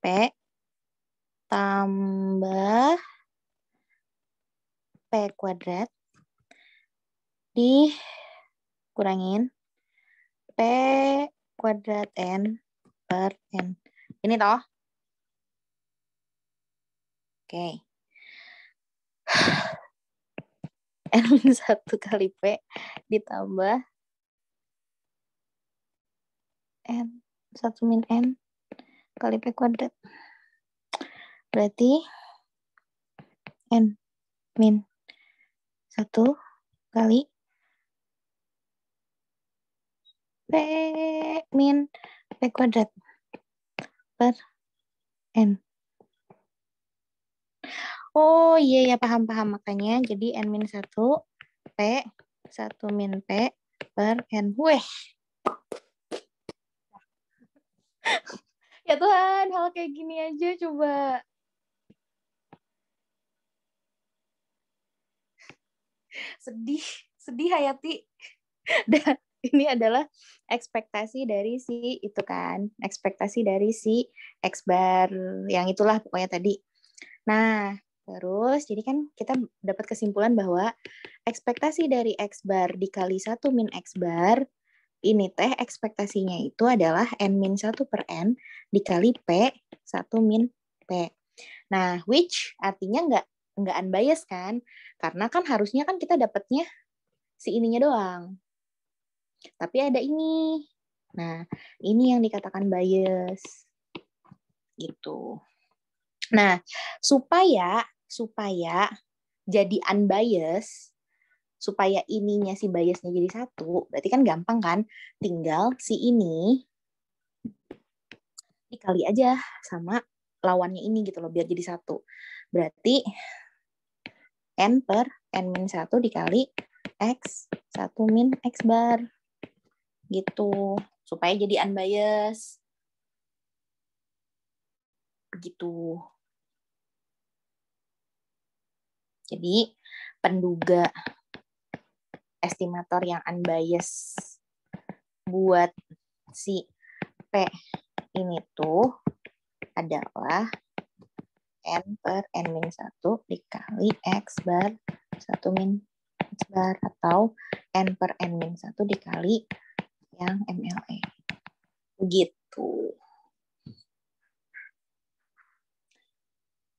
P tambah P kuadrat dikurangin P kuadrat N per N. Ini toh? Oke. N-1 kali P ditambah N1 min N kali P kuadrat. Berarti N min 1 kali P min P kuadrat per N. Oh iya ya, paham-paham. Makanya jadi N min 1 P 1 min P per N. Weh. Ya Tuhan, hal kayak gini aja coba. Sedih Hayati. Dan ini adalah ekspektasi dari si itu kan, ekspektasi dari si X bar yang itulah pokoknya tadi. Nah, terus jadi kan kita dapat kesimpulan bahwa ekspektasi dari X bar dikali 1 min X bar ini teh ekspektasinya itu adalah N-1 per N dikali P 1 min P. Nah, which artinya nggak unbiased kan? Karena kan harusnya kan kita dapatnya si ininya doang. Tapi ada ini. Nah, ini yang dikatakan bias. Gitu. Nah, supaya jadi unbiased, supaya ininya si biasnya jadi satu, berarti kan gampang kan? Tinggal si ini dikali aja sama lawannya ini gitu loh, biar jadi satu. Berarti N per N-1 dikali X 1 min X bar. Gitu. Supaya jadi unbiased. Begitu. Jadi penduga estimator yang unbiased buat si P ini tuh adalah N per N-1 dikali X bar 1 min X bar atau N per N-1 dikali yang MLE. Begitu.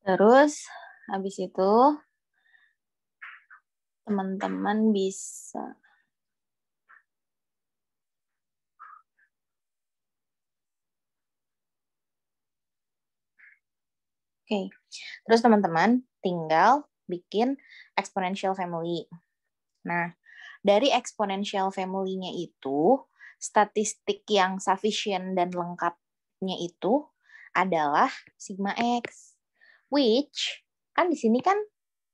Terus habis itu teman-teman bisa Oke. Terus teman-teman tinggal bikin exponential family. Nah, dari exponential family-nya itu statistik yang sufficient dan lengkapnya itu adalah sigma X. Which kan di sini kan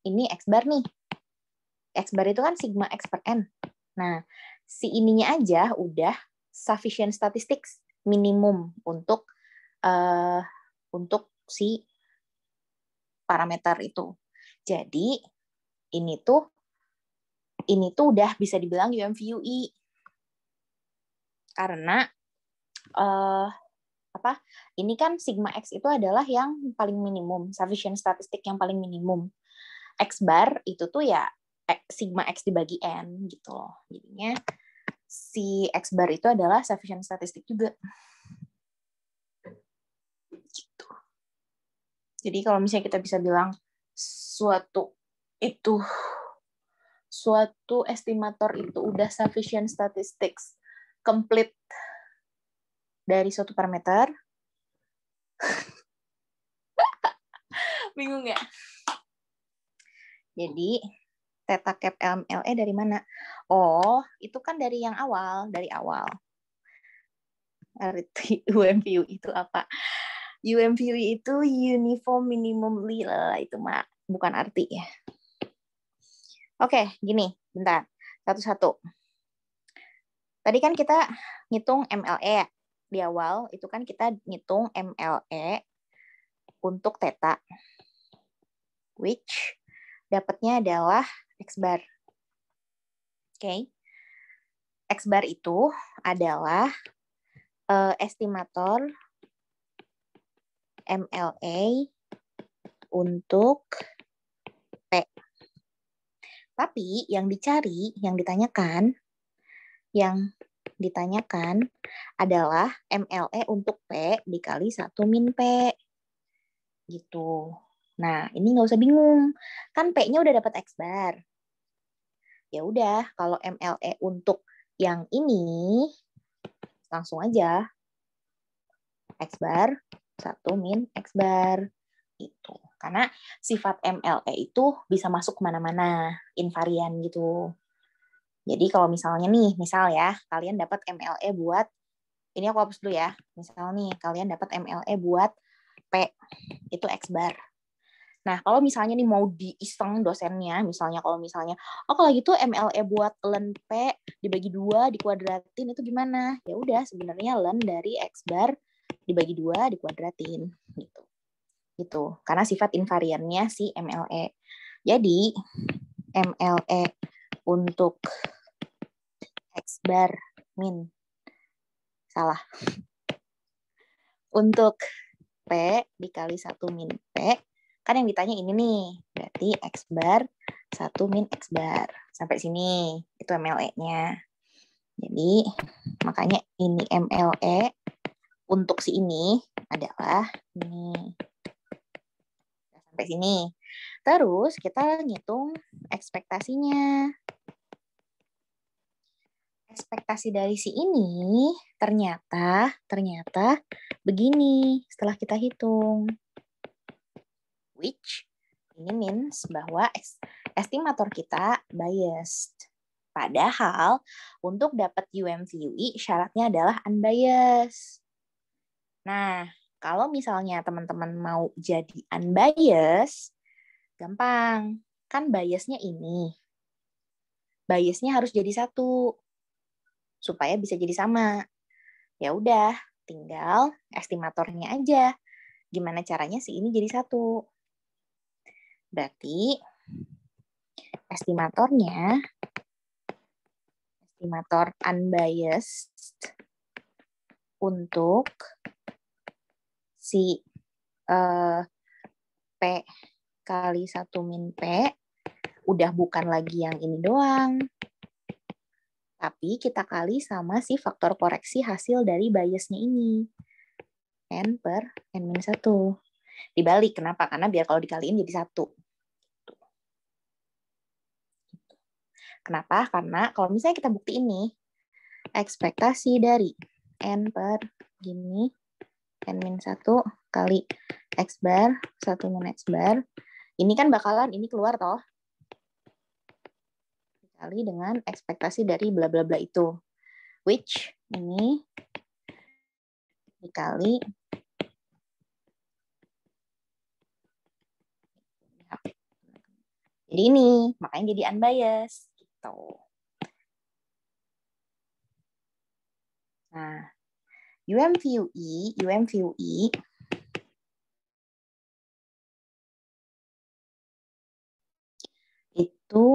ini X bar nih. X bar itu kan sigma X per N. Nah, si ininya aja udah sufficient statistics minimum untuk si parameter itu. Jadi ini tuh udah bisa dibilang UMVUE karena ini kan sigma X itu adalah yang paling minimum, sufficient statistik yang paling minimum. X bar itu tuh ya sigma X dibagi N gitu loh. Jadinya si X bar itu adalah sufficient statistik juga. Gitu. Jadi kalau misalnya kita bisa bilang suatu estimator itu udah sufficient statistics complete dari suatu parameter. Bingung ya? Jadi theta cap MLE dari mana? Oh, itu kan dari yang awal, dari awal. Arti UMVU itu apa? UMVU itu uniform minimum lah, itu mah bukan arti ya. Oke, gini, bentar. Satu-satu. Tadi kan kita ngitung MLE di awal, itu kan kita ngitung MLE untuk theta. Which dapatnya adalah X bar. Oke. X bar itu adalah estimator MLE untuk P. Tapi yang ditanyakan adalah MLE untuk P dikali 1 min P. Gitu. Nah, ini nggak usah bingung. Kan P-nya udah dapat X bar. Ya udah, kalau MLE untuk yang ini langsung aja X bar 1 min X bar. Itu. Karena sifat MLE itu bisa masuk kemana-mana, invarian gitu. Jadi kalau misalnya nih, misal ya, kalian dapat MLE buat, ini aku hapus dulu ya, misal nih, kalian dapat MLE buat P, itu X bar. Nah, kalau misalnya nih mau diiseng dosennya, misalnya kalau gitu MLE buat len P dibagi 2, dikuadratin, itu gimana? Ya udah, sebenarnya len dari X bar dibagi 2, dikuadratin. Gitu. Gitu. Karena sifat invariannya si MLE. Jadi, MLE untuk X bar min. Salah. Untuk P dikali 1 min P, kan yang ditanya ini nih. Berarti X bar 1 min X bar. Sampai sini, itu MLE-nya. Jadi, makanya ini MLE untuk si ini adalah ini. Sampai sini. Terus, kita ngitung ekspektasinya. Ekspektasi dari si ini ternyata begini setelah kita hitung. Which ini means bahwa estimator kita biased. Padahal untuk dapat UMVUE syaratnya adalah unbiased. Nah, kalau misalnya teman-teman mau jadi unbiased, gampang. Kan biasnya ini. Biasnya harus jadi 1. Supaya bisa jadi sama. Ya udah, tinggal estimatornya aja. Gimana caranya si ini jadi 1? Berarti estimator unbiased untuk si P kali 1 min P udah bukan lagi yang ini doang. Tapi kita kali sama si faktor koreksi hasil dari biasnya ini. N per N-1. Dibalik, kenapa? Karena biar kalau dikaliin jadi 1. Kenapa? Karena kalau misalnya kita bukti ini, ekspektasi dari N per gini, N-1 kali X bar, 1 min X bar, ini kan bakalan ini keluar toh. Dikali dengan ekspektasi dari bla bla bla itu. Which ini dikali jadi ini, makanya jadi unbiased gitu. Nah, UMVUE itu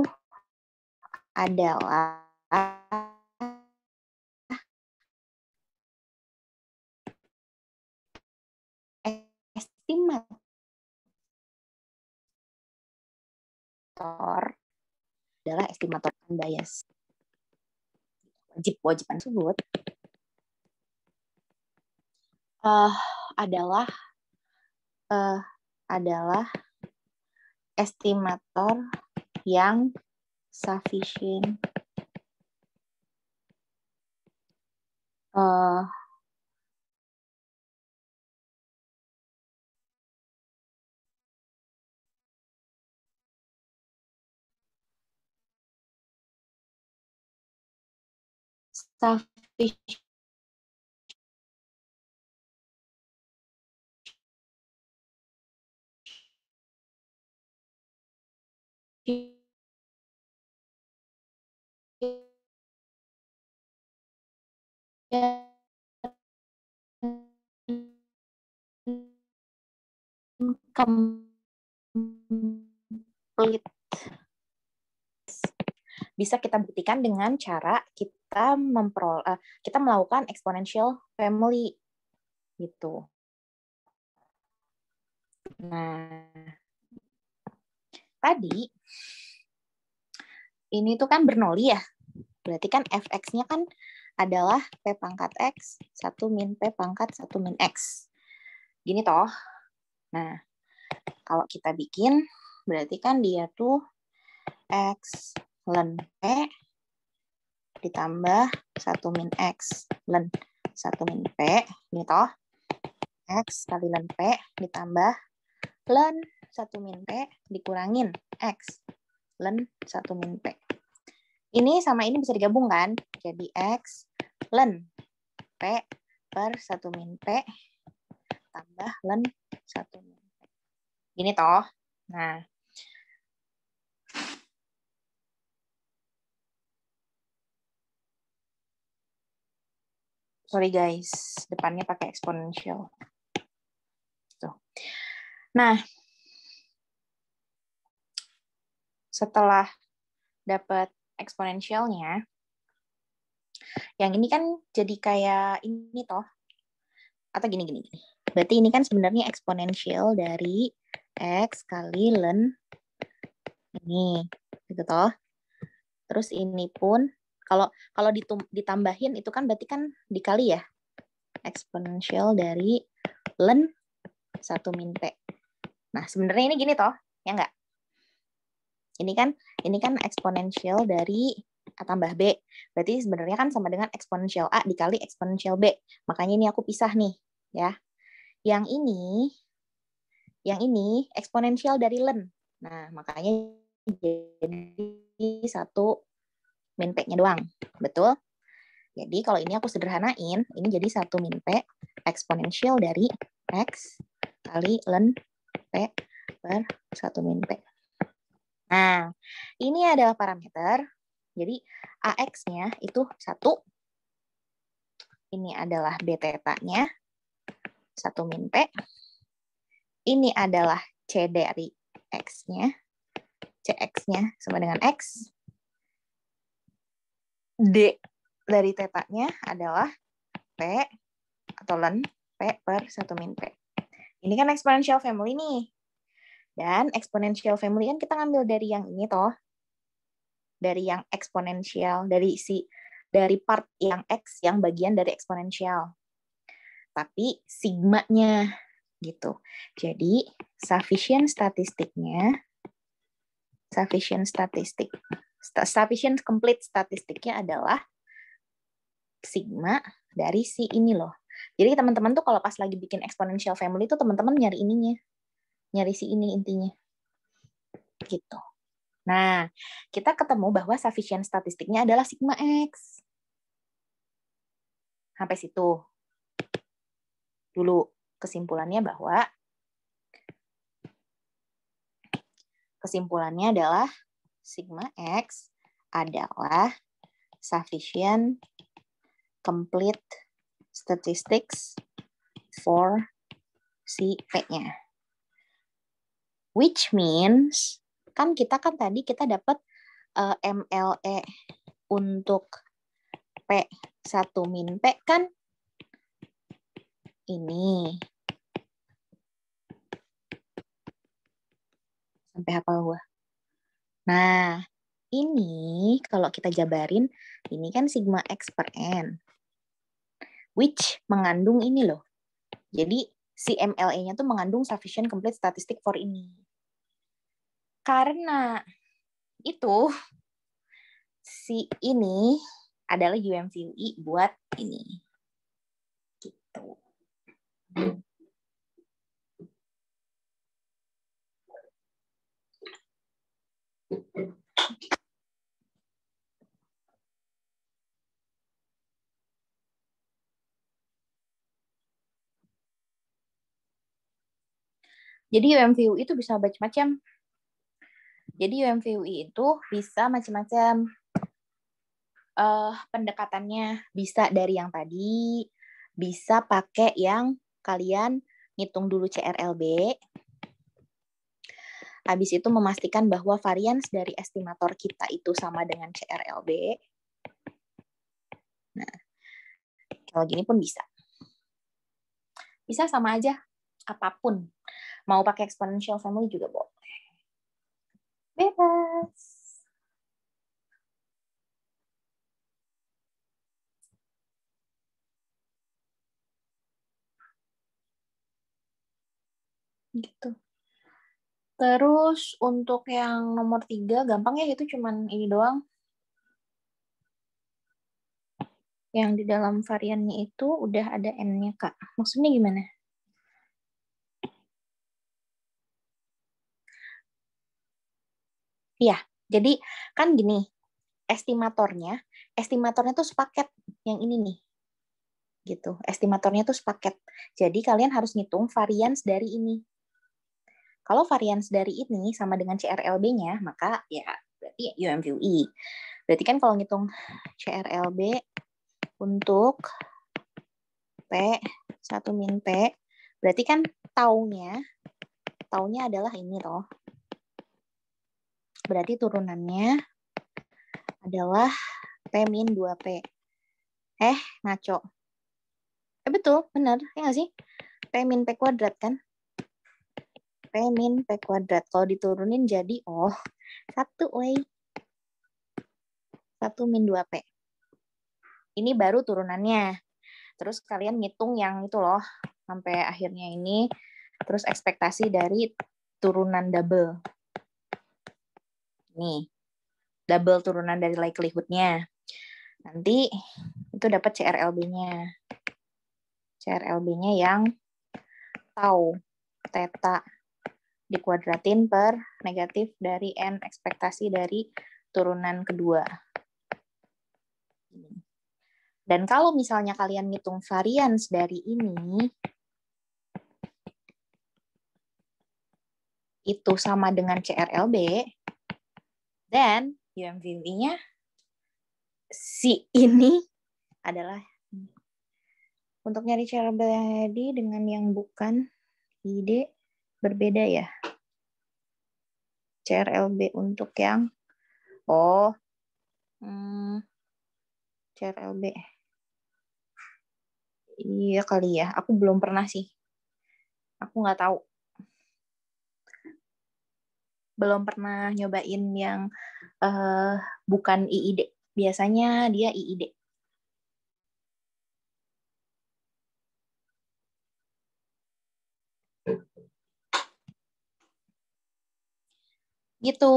adalah estimator adalah estimator unbiased. Wajib tersebut adalah estimator yang sufficient complete. Bisa kita buktikan dengan cara kita melakukan exponential family gitu. Nah, tadi ini tuh kan Bernoulli ya. Berarti kan fx-nya kan adalah P pangkat X 1 min P pangkat 1 min X. Gini toh. Nah, kalau kita bikin, berarti kan dia tuh X ln P ditambah 1 min X ln 1 min P. Ini toh. X kali ln P ditambah ln 1 min P dikurangin X ln 1 min P. Ini sama ini bisa digabung kan? Jadi X ln P per 1 min P tambah ln 1 min P. Gini toh. Nah. Sorry guys, depannya pakai eksponensial. Tuh. Nah, setelah dapat eksponensialnya, yang ini kan jadi kayak ini toh, atau gini. Berarti ini kan sebenarnya eksponensial dari X kali ln ini, gitu toh. Terus ini pun, kalau ditambahin itu kan berarti kan dikali ya, eksponensial dari ln 1 min P. Nah, sebenarnya ini gini toh, ya enggak? Ini kan eksponensial dari A tambah B. Berarti sebenarnya kan sama dengan eksponensial A dikali eksponensial B. Makanya ini aku pisah nih, ya. Yang ini eksponensial dari ln. Nah, makanya jadi 1 min P-nya doang. Betul? Jadi kalau ini aku sederhanain, ini jadi 1 min P eksponensial dari X kali ln P per 1 min P. Nah, ini adalah parameter. Jadi AX-nya itu 1. Ini adalah B theta-nya 1 min P. Ini adalah C dari X-nya. CX-nya sama dengan X. D dari theta-nya adalah P atau ln P per 1 min P. Ini kan exponential family nih. Dan exponential family kan kita ngambil dari yang ini toh. Dari yang eksponensial, dari part yang X yang bagian dari eksponensial. Tapi sigma-nya gitu. Jadi sufficient complete statistiknya adalah sigma dari si ini loh. Jadi teman-teman tuh kalau pas lagi bikin exponential family tuh teman-teman nyari ininya. Nyari si ini intinya. Gitu. Nah, kita ketemu bahwa sufficient statistiknya adalah sigma X. Sampai situ. Dulu kesimpulannya adalah sigma X adalah sufficient complete statistics for si P-nya. Which means, kan tadi kita dapat MLE untuk P1 min P kan ini. Sampai hafal gua. Nah, ini kalau kita jabarin, ini kan sigma X per N. Which mengandung ini loh. Jadi si MLE-nya tuh mengandung sufficient complete statistic for ini. Karena itu si ini adalah UMVUI buat ini. Gitu. Jadi UMVUI itu bisa macam-macam. Jadi UMVUI itu bisa macam-macam. Pendekatannya bisa dari yang tadi, bisa pakai yang kalian ngitung dulu CRLB. Habis itu memastikan bahwa varians dari estimator kita itu sama dengan CRLB. Nah, kalau gini pun bisa. Bisa sama aja, apapun. Mau pakai exponential family juga boleh. Bebas. Gitu. Terus untuk yang nomor 3, gampang ya, itu cuman ini doang. Yang di dalam variannya itu udah ada N-nya, Kak. Maksudnya gimana? Iya, jadi kan gini, estimatornya tuh sepaket yang ini nih. Gitu. Estimatornya tuh sepaket. Jadi kalian harus ngitung varians dari ini. Kalau varians dari ini sama dengan CRLB-nya, maka ya berarti UMVUI. Berarti kan kalau ngitung CRLB untuk P, 1 min P. Berarti kan taunya adalah ini loh. Berarti turunannya adalah P min 2P. Ngaco. Betul, benar. Ya nggak sih? P min P kuadrat kan? P min P kuadrat. Kalau diturunin jadi, 1 way. 1 min 2P. Ini baru turunannya. Terus kalian ngitung yang itu loh, sampai akhirnya ini. Terus ekspektasi dari turunan double. Nih, double turunan dari likelihood-nya. Nanti itu dapat CRLB-nya. CRLB-nya yang tau theta dikuadratin per negatif dari N ekspektasi dari turunan kedua. Dan kalau misalnya kalian ngitung varians dari ini, itu sama dengan CRLB, dan UMVB-nya si ini adalah untuk nyari CRLB dengan yang bukan ide berbeda ya. CRLB untuk yang CRLB. Iya kali ya, aku belum pernah sih. Aku nggak tahu. Belum pernah nyobain yang bukan IID. Biasanya dia IID. Gitu.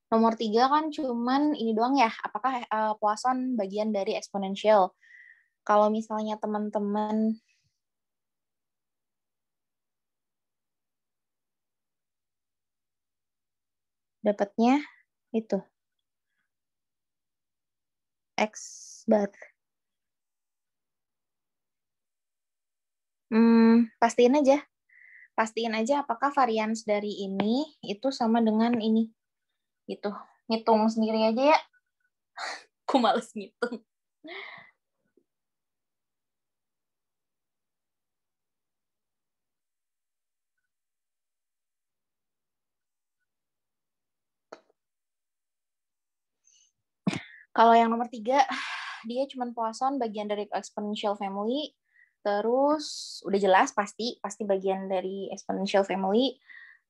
Nomor 3 kan cuman ini doang ya. Apakah Poisson bagian dari eksponensial? Kalau misalnya teman-teman dapatnya itu X bar. Pastiin aja. Pastiin aja apakah varians dari ini itu sama dengan ini. Itu. Ngitung sendiri aja ya. Aku males ngitung. Kalau yang nomor 3, dia cuma Poisson bagian dari exponential family. Terus udah jelas pasti bagian dari exponential family.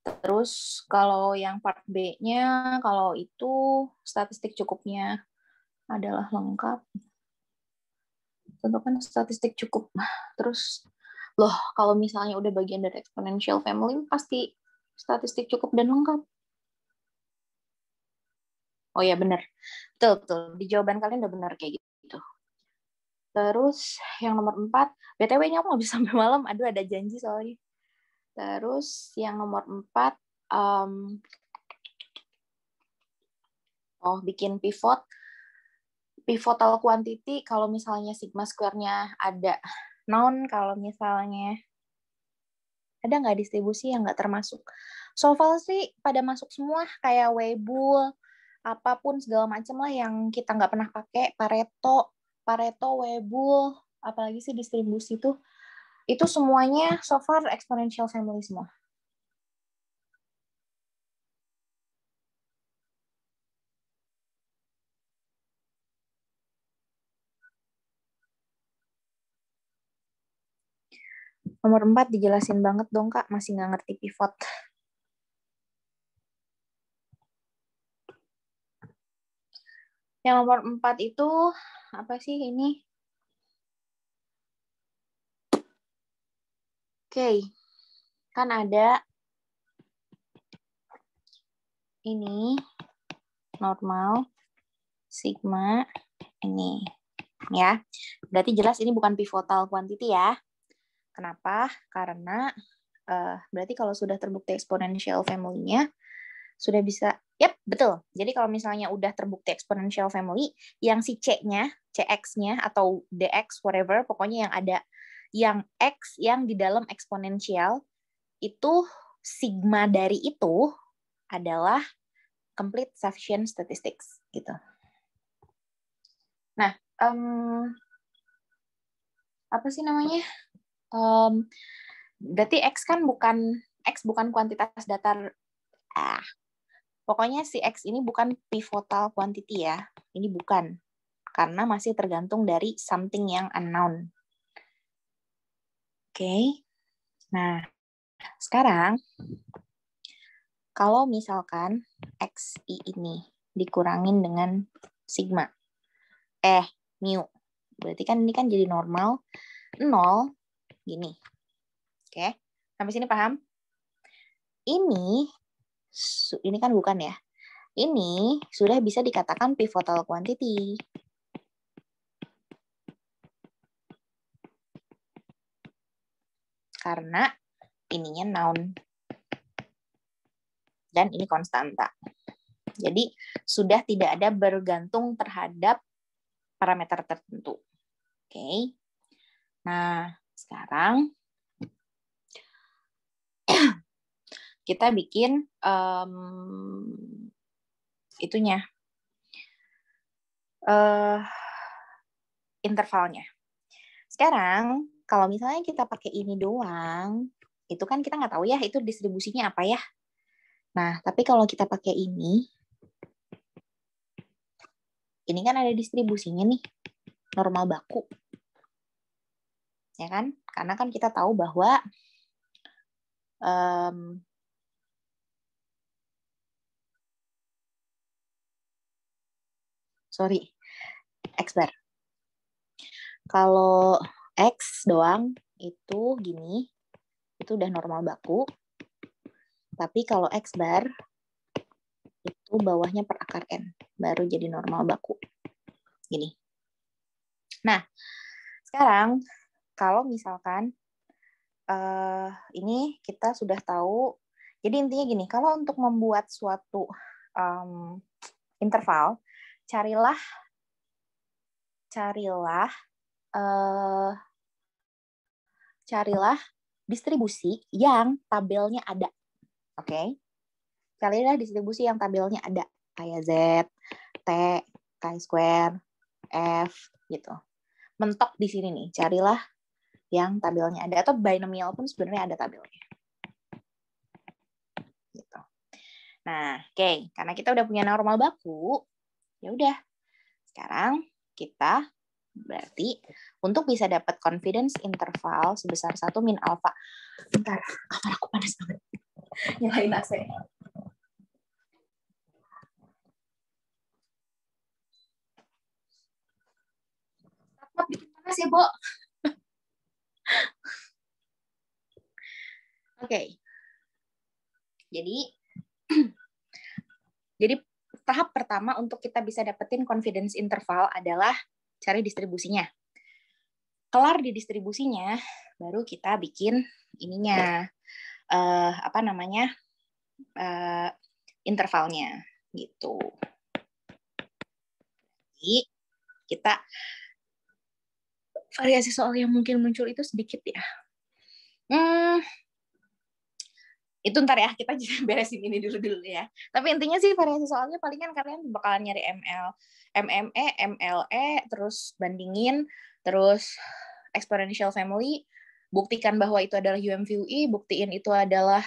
Terus kalau yang part B-nya, kalau itu statistik cukupnya adalah lengkap. Tentukan statistik cukup. Terus kalau misalnya udah bagian dari exponential family pasti statistik cukup dan lengkap. Oh ya benar. Betul. Di jawaban kalian udah benar kayak gitu. Terus yang nomor 4, BTW-nya aku nggak bisa sampai malam. Aduh, ada janji soalnya. Terus yang nomor 4, bikin pivot. Pivotal quantity, kalau misalnya sigma square-nya ada non, kalau misalnya ada nggak distribusi yang nggak termasuk. So far sih pada masuk semua, kayak Weibull, apapun segala macam lah yang kita nggak pernah pakai, Pareto, Weibull, apalagi sih distribusi itu semuanya so far exponential family semua. Nomor 4 dijelasin banget dong Kak, masih nggak ngerti pivot. Yang nomor 4 itu apa sih ini? Oke, kan ada ini normal sigma ini ya. Berarti jelas ini bukan pivotal quantity ya. Kenapa? Karena berarti kalau sudah terbukti exponential family-nya sudah bisa, betul. Jadi kalau misalnya udah terbukti exponential family, yang si C-nya, CX-nya atau DX whatever, pokoknya yang ada yang X yang di dalam eksponensial itu sigma dari itu adalah complete sufficient statistics gitu. Nah, apa sih namanya? Berarti X bukan kuantitas datar. Pokoknya si X ini bukan pivotal quantity ya. Ini bukan. Karena masih tergantung dari something yang unknown. Oke. Nah, sekarang kalau misalkan XI ini dikurangin dengan sigma. Mu. Berarti kan ini kan jadi normal. 0 gini. Oke. Sampai sini paham? Ini kan bukan ya. Ini sudah bisa dikatakan pivotal quantity. Karena ininya noun. Dan ini konstanta. Jadi sudah tidak ada bergantung terhadap parameter tertentu. Oke. Nah, sekarang kita bikin itunya. Intervalnya. Sekarang, kalau misalnya kita pakai ini doang, itu kan kita nggak tahu ya itu distribusinya apa ya. Nah, tapi kalau kita pakai ini kan ada distribusinya nih, normal baku. Ya kan? Karena kan kita tahu bahwa X bar. Kalau X doang itu gini, itu udah normal baku. Tapi kalau X bar itu bawahnya per akar N, baru jadi normal baku. Gini. Nah, sekarang kalau misalkan ini kita sudah tahu, jadi intinya gini, kalau untuk membuat suatu interval, carilah distribusi yang tabelnya ada. Oke? Carilah distribusi yang tabelnya ada. Kayak Z, T, chi-square, F, gitu. Mentok di sini nih. Carilah yang tabelnya ada. Atau binomial pun sebenarnya ada tabelnya. Gitu. Nah, oke. Karena kita udah punya normal baku, ya udah. Sekarang kita berarti untuk bisa dapat confidence interval sebesar 1 min alpha. Bentar, kamar aku panas banget. Nyalain AC. Bikin panas ya, Bo. Oke. Jadi tahap pertama untuk kita bisa dapetin confidence interval adalah cari distribusinya. Kelar di distribusinya, baru kita bikin ininya intervalnya gitu. Jadi kita variasi soal yang mungkin muncul itu sedikit ya. Itu ntar ya, kita beresin ini dulu ya. Tapi intinya sih variasi soalnya palingan kalian bakalan nyari MME, MLE, terus bandingin, terus exponential family, buktikan bahwa itu adalah UMVUI, buktiin itu adalah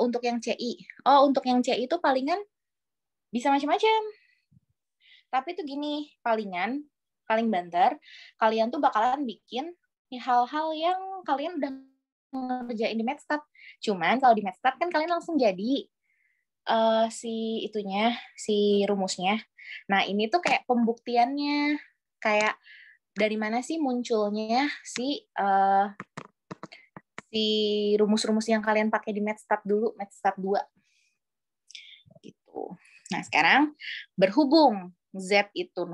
untuk yang CI. Untuk yang CI itu palingan bisa macam-macam. Tapi itu gini, paling banter, kalian tuh bakalan bikin hal-hal yang kalian udah ngerjain di Medstat. Cuman kalau di Medstat kan kalian langsung jadi si rumusnya. Nah, ini tuh kayak pembuktiannya, kayak dari mana sih munculnya si rumus-rumus yang kalian pakai di Medstat dulu, Medstat 2. Gitu. Nah, sekarang berhubung Z itu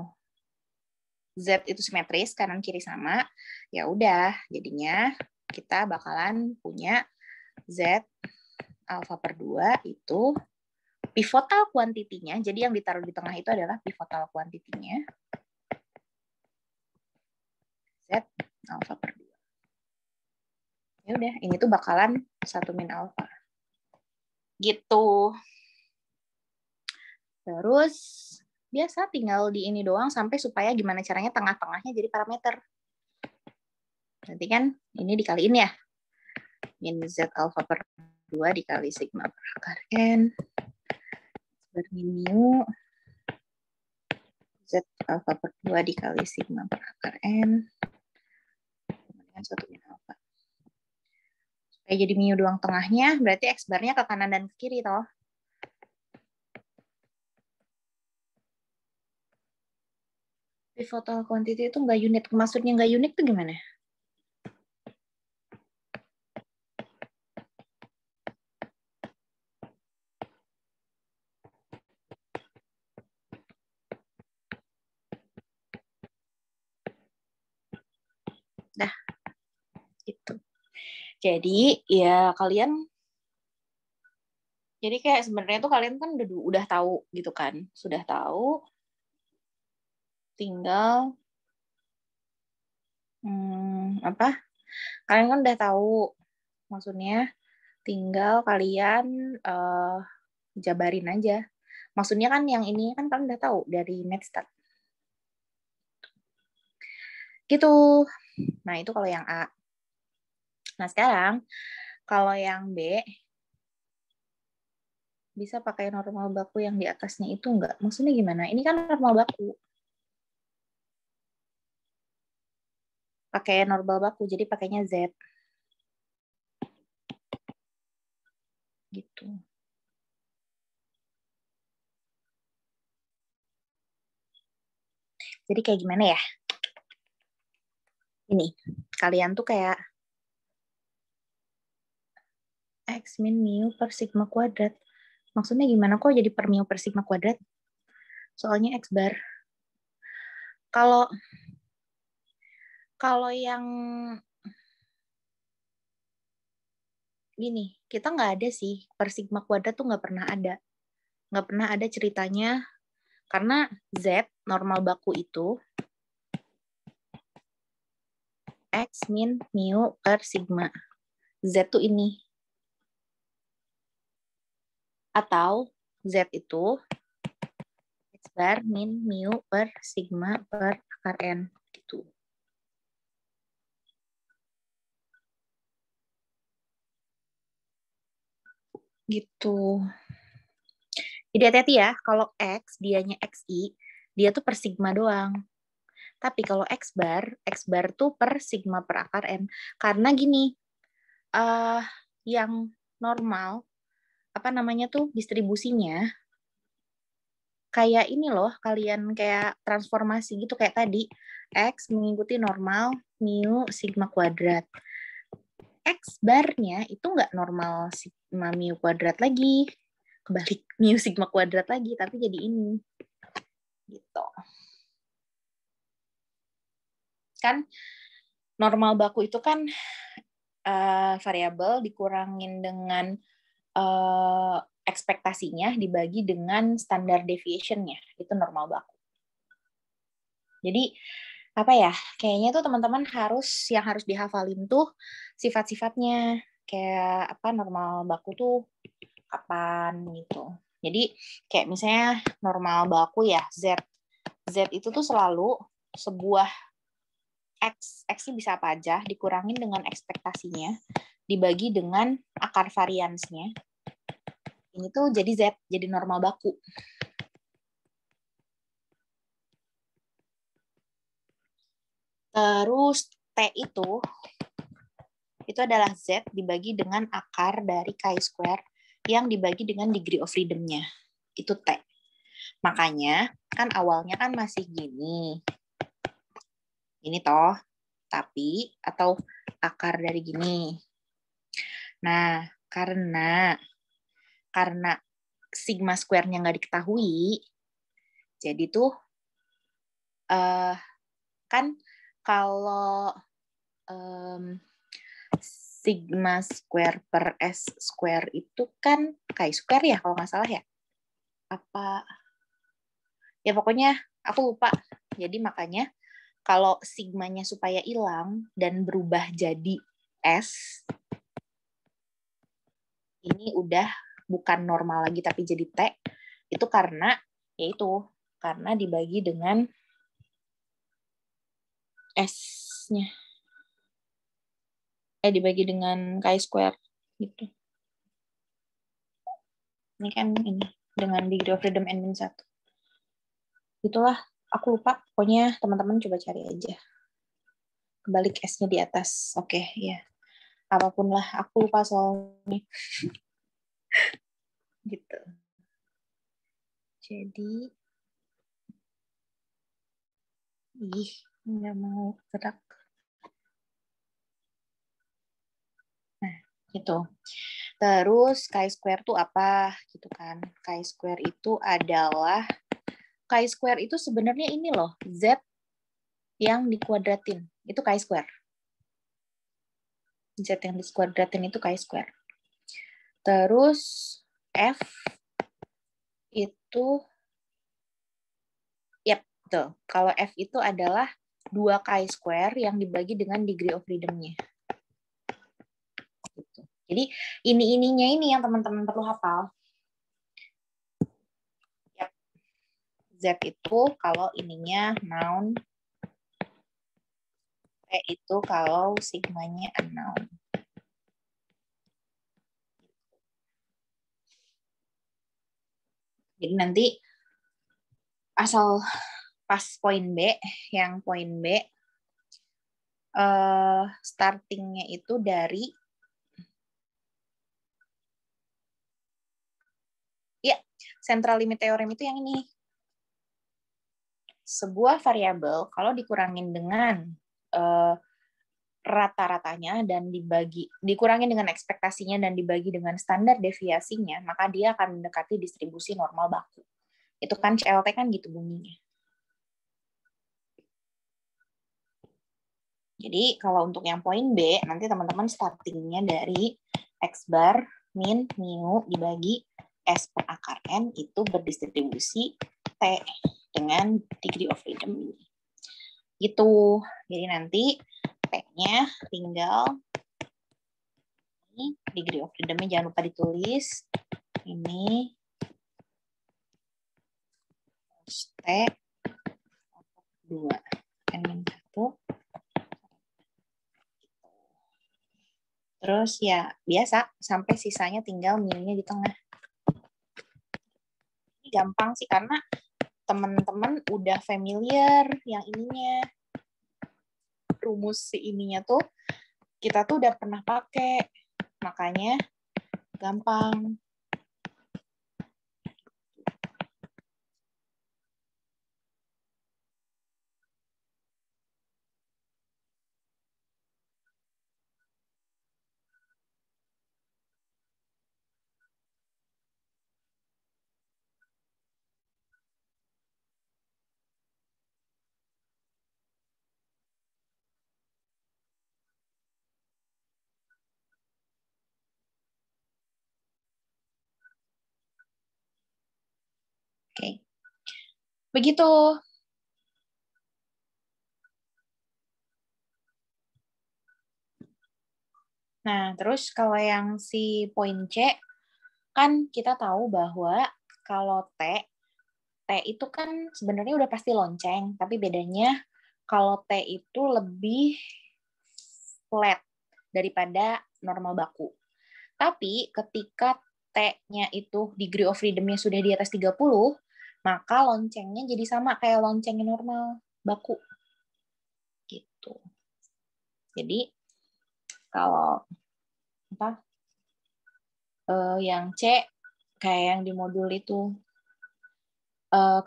simetris, kanan kiri sama, ya udah, jadinya kita bakalan punya Z alpha per 2 itu pivotal quantity-nya, jadi yang ditaruh di tengah itu adalah pivotal quantity-nya. Z alpha per 2. Ya udah, ini tuh bakalan 1 min alpha. Gitu. Terus biasa tinggal di ini doang sampai supaya gimana caranya tengah-tengahnya jadi parameter. Nanti kan ini dikaliin ya. Min Z alpha per 2 dikali sigma per akar N. Per min mu Z alpha per 2 dikali sigma per akar N. Kemudian 1 min alpha. Supaya jadi mu doang tengahnya, berarti X barnya ke kanan dan ke kiri toh. Pivotal quantity itu nggak unit. Maksudnya nggak unit tuh gimana? Dah, itu. Jadi ya kalian, jadi kayak sebenarnya tuh kalian kan udah tahu gitu kan, sudah tahu, tinggal apa? Kalian kan udah tahu, maksudnya tinggal kalian jabarin aja. Maksudnya kan yang ini kan kalian udah tahu dari Netstat. Gitu. Nah, itu kalau yang A. Nah, sekarang kalau yang B, bisa pakai normal baku yang di atasnya itu enggak? Maksudnya gimana? Ini kan normal baku. Pakai normal baku, jadi pakainya Z. Gitu. Jadi kayak gimana ya? Ini, kalian tuh kayak X min mu per sigma kuadrat. Maksudnya gimana kok jadi per mu per sigma kuadrat? Soalnya X bar. Kalau yang gini, kita nggak ada sih per sigma kuadrat tuh nggak pernah ada. Nggak pernah ada ceritanya karena Z normal baku itu X min mu per sigma. Z tuh ini. Atau Z itu X bar min mu per sigma per akar N. Gitu. Gitu. Jadi hati-hati ya, kalau X dianya XI, dia tuh per sigma doang. Tapi kalau X bar tuh per sigma per akar N. Karena gini, yang normal, apa namanya tuh, distribusinya, kayak ini loh, kalian kayak transformasi gitu, kayak tadi, X mengikuti normal, mu, sigma kuadrat. X barnya itu nggak normal sigma mu kuadrat lagi, kebalik mu sigma kuadrat lagi, tapi jadi ini. Gitu. Kan normal baku itu kan variabel dikurangin dengan ekspektasinya dibagi dengan standar deviation-nya. Itu normal baku. Jadi apa ya? Kayaknya tuh teman-teman yang harus dihafalin tuh sifat-sifatnya. Kayak apa normal baku tuh kapan gitu. Jadi kayak misalnya normal baku ya Z. Z itu tuh selalu sebuah X bisa apa aja, dikurangin dengan ekspektasinya, dibagi dengan akar variansnya. Ini tuh jadi Z, jadi normal baku. Terus T itu adalah Z dibagi dengan akar dari chi-square yang dibagi dengan degree of freedom-nya. Itu T. Makanya, kan awalnya kan masih gini. Ini toh, tapi, atau akar dari gini. Nah, karena sigma square-nya nggak diketahui, jadi tuh kan kalau sigma square per S square itu kan chi-square ya, kalau nggak salah ya. Apa? Ya pokoknya aku lupa. Jadi makanya kalau sigmanya supaya hilang dan berubah jadi S, ini udah bukan normal lagi tapi jadi T, itu karena yaitu karena dibagi dengan S-nya. Dibagi dengan chi-square gitu. Ini kan ini dengan degree of freedom N-1. Itulah, aku lupa. Pokoknya teman-teman coba cari aja. Kebalik S-nya di atas. Oke, ya. Apapun lah, aku lupa soalnya. Gitu. Jadi, nggak mau gerak. Nah, gitu. Terus chi-square itu apa? Gitu kan. Chi-square itu adalah chi-square itu sebenarnya ini loh, Z yang dikuadratin. Itu chi-square. Z yang dikuadratin itu chi-square. Terus F itu betul. Kalau F itu adalah 2 chi-square yang dibagi dengan degree of freedom-nya. Gitu. Jadi ininya ini yang teman-teman perlu hafal. Z itu kalau ininya noun, T itu kalau sigmanya unknown. Jadi nanti asal pas poin B, yang poin B startingnya itu dari central limit theorem itu yang ini. Sebuah variabel kalau dikurangin dengan rata-ratanya dan dikurangin dengan ekspektasinya dan dibagi dengan standar deviasinya, maka dia akan mendekati distribusi normal baku. Itu kan CLT kan gitu bunyinya. Jadi kalau untuk yang poin B, nanti teman-teman startingnya dari X bar min mu dibagi S per akar N itu berdistribusi T dengan degree of freedom ini. Gitu. Jadi nanti T-nya tinggal ini, degree of freedom-nya jangan lupa ditulis. Ini T 2 N-1. Terus ya biasa sampai sisanya tinggal mu-nya di tengah. Ini gampang sih karena teman-teman udah familiar yang ininya. Rumus si ininya tuh kita tuh udah pernah pakai. Makanya gampang. Oke. Begitu. Nah, terus kalau yang si poin C, kan kita tahu bahwa kalau T itu kan sebenarnya udah pasti lonceng, tapi bedanya kalau T itu lebih flat daripada normal baku. Tapi ketika T-nya itu degree of freedom-nya sudah di atas 30, maka loncengnya jadi sama kayak loncengnya normal baku. Gitu. Jadi kalau yang C kayak yang di modul itu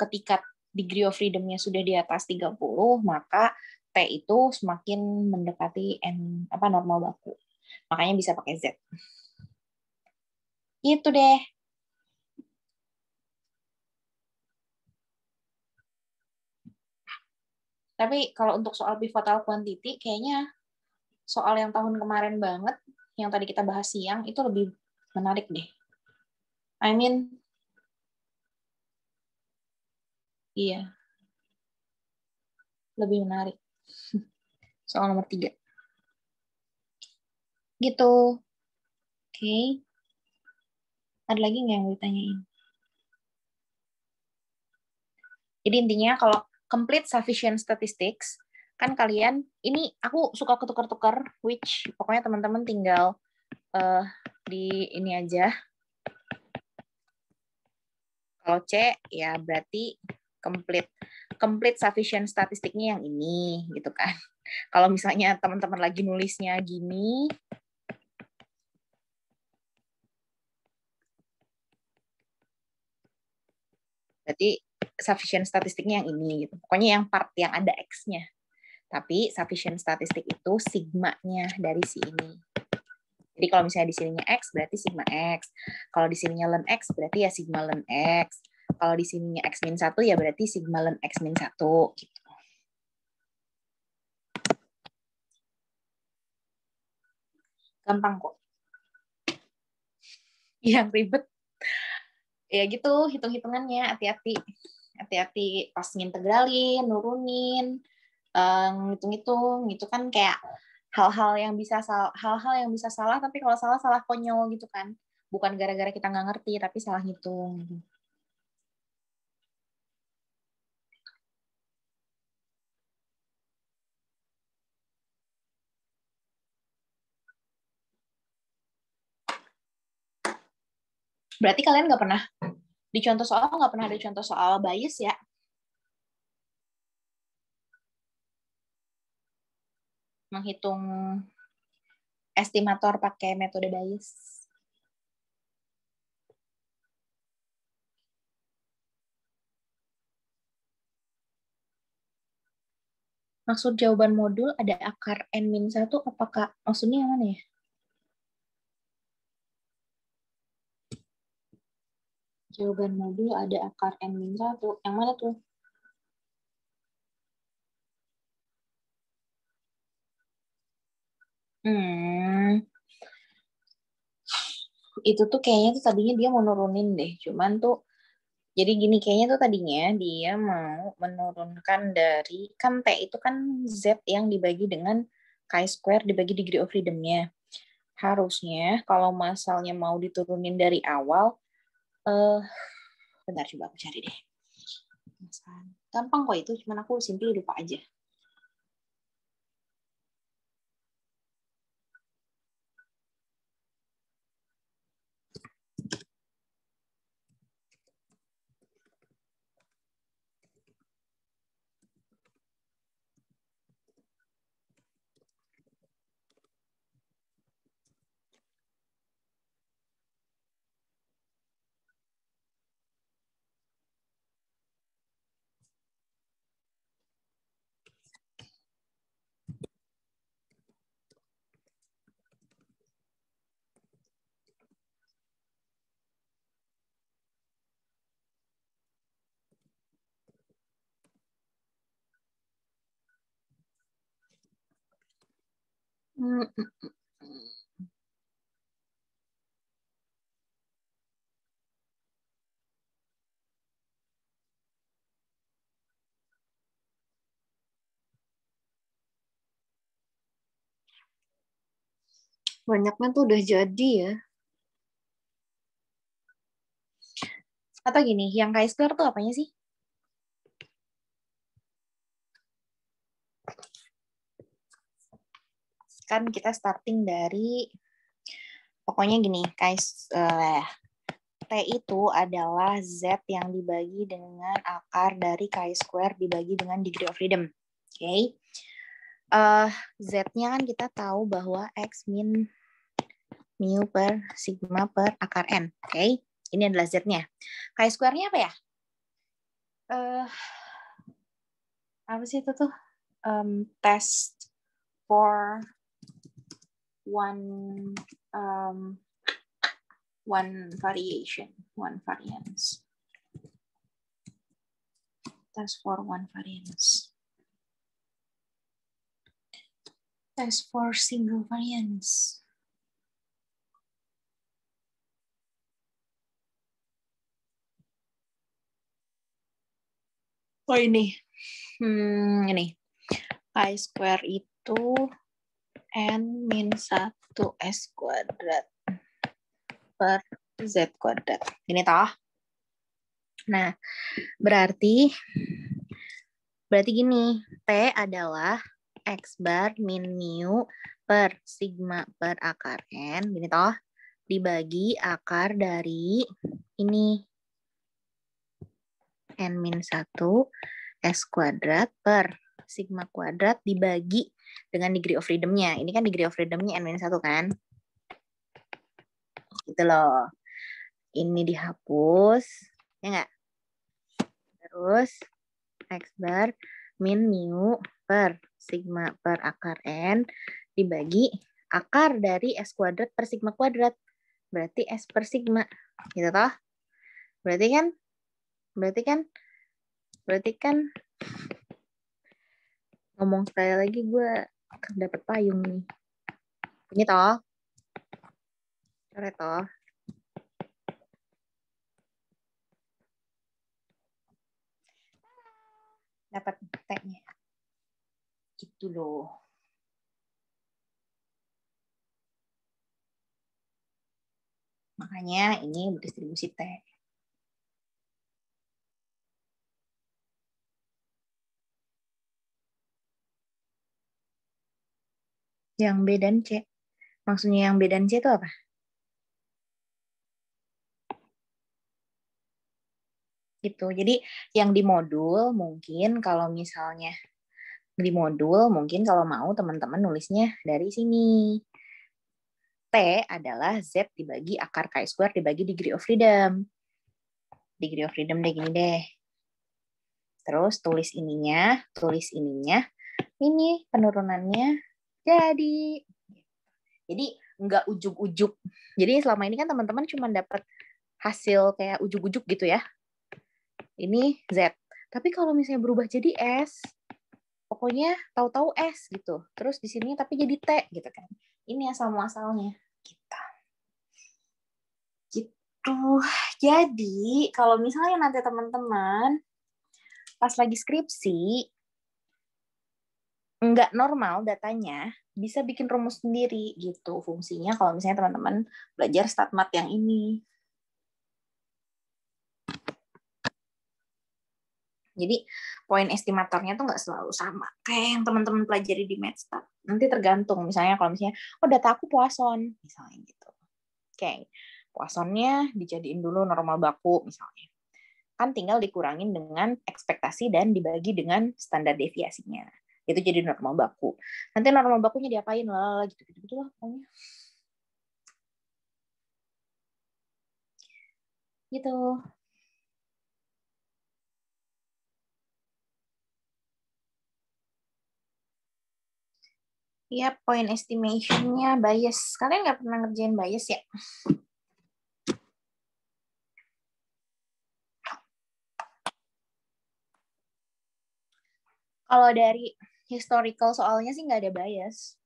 ketika degree of freedom-nya sudah di atas 30, maka T itu semakin mendekati normal baku. Makanya bisa pakai Z. Itu deh. Tapi kalau untuk soal pivotal quantity, kayaknya soal yang tahun kemarin banget, yang tadi kita bahas siang, itu lebih menarik deh. Iya. Lebih menarik. Soal nomor 3. Gitu. Oke. Ada lagi nggak yang ditanyain? Jadi intinya kalau complete sufficient statistics, kan kalian, ini aku suka ketukar-tukar, which pokoknya teman-teman tinggal di ini aja. Kalau C, ya berarti complete sufficient statistiknya yang ini, gitu kan. Kalau misalnya teman-teman lagi nulisnya gini, berarti sufficient statistiknya yang ini, gitu. Pokoknya yang part yang ada X-nya. Tapi sufficient statistik itu sigma-nya dari si ini. Jadi kalau misalnya di sininya X, berarti sigma X. Kalau di sininya ln X, berarti ya sigma ln X. Kalau di sininya X min 1, ya berarti sigma ln X min 1. Gitu. Gampang kok. Yang ribet, ya gitu, hitung-hitungannya, hati-hati. Hati-hati pas ngintegralin, nurunin, ngitung-ngitung, gitu kan kayak hal-hal yang bisa salah, tapi kalau salah konyol gitu kan. Bukan gara-gara kita nggak ngerti, tapi salah ngitung. Berarti kalian nggak pernah di contoh soal nggak pernah ada contoh soal bias ya? Menghitung estimator pakai metode bias. Maksud jawaban modul ada akar n-1, apakah maksudnya yang mana ya? Jawaban modul ada akar n-1, yang mana tuh? Itu tuh kayaknya tuh tadinya dia mau nurunin deh, cuman tuh jadi gini, kayaknya tuh tadinya dia mau menurunkan dari, kan T itu kan Z yang dibagi dengan chi-square dibagi degree of freedom-nya. Harusnya kalau masalnya mau diturunin dari awal, bentar coba aku cari deh. Gampang kok itu, cuman aku simply lupa aja. Banyaknya tuh udah jadi ya. Atau gini, yang chi-square tuh apanya sih? Kan kita starting dari, pokoknya gini, T itu adalah Z yang dibagi dengan akar dari chi-square dibagi dengan degree of freedom. Oke. Okay. Z-nya kan kita tahu bahwa X min mu per sigma per akar N. Oke. Okay. Ini adalah Z-nya. Chi-square-nya apa ya? Apa sih itu tuh? Test for one variance. Test for one variance. Test for single variance. Oh ini. Ini. Chi-square itu n-1 s kuadrat per z kuadrat. Ini toh. Nah, berarti gini, T adalah X bar min mu per sigma per akar N, gini toh, dibagi akar dari ini, N-1 S kuadrat per sigma kuadrat dibagi dengan degree of freedom-nya. Ini kan degree of freedom-nya N-1 kan? Gitu loh. Ini dihapus, ya nggak? Terus X bar min mu per sigma per akar N dibagi akar dari S kuadrat per sigma kuadrat. Berarti S per sigma. Gitu toh? Berarti kan ngomong sekali lagi gue dapat payung nih. Ini toh. Coret toh. Dapat T-nya. Gitu loh. Makanya ini distribusi T. Yang B dan C. Maksudnya yang B dan C itu apa? Gitu. Jadi yang di modul mungkin kalau misalnya di modul mungkin kalau mau teman-teman nulisnya dari sini. T adalah Z dibagi akar K square dibagi degree of freedom. Degree of freedom deh gini deh. Terus tulis ininya. Ini penurunannya jadi nggak ujuk-ujuk. Jadi selama ini kan teman-teman cuma dapat hasil kayak ujuk-ujuk gitu ya. Ini Z. Tapi kalau misalnya berubah jadi S, pokoknya tahu-tahu S gitu. Terus di sini tapi jadi T gitu kan. Ini asal muasalnya. Gitu. Gitu. Jadi kalau misalnya nanti teman-teman pas lagi skripsi nggak normal datanya, bisa bikin rumus sendiri gitu fungsinya kalau misalnya teman-teman belajar StatMat yang ini. Jadi poin estimatornya tuh nggak selalu sama kayak yang teman-teman pelajari di MedStat. Nanti tergantung misalnya kalau misalnya oh data aku Poisson misalnya gitu. Oke, Poissonnya dijadiin dulu normal baku misalnya. Kan tinggal dikurangin dengan ekspektasi dan dibagi dengan standar deviasinya. Itu jadi normal baku. Nanti normal bakunya diapain lah gitu-gitu lah pokoknya. Gitu. Ya, point estimation-nya bias. Kalian nggak pernah ngerjain bias ya? Kalau dari historical soalnya sih nggak ada bias.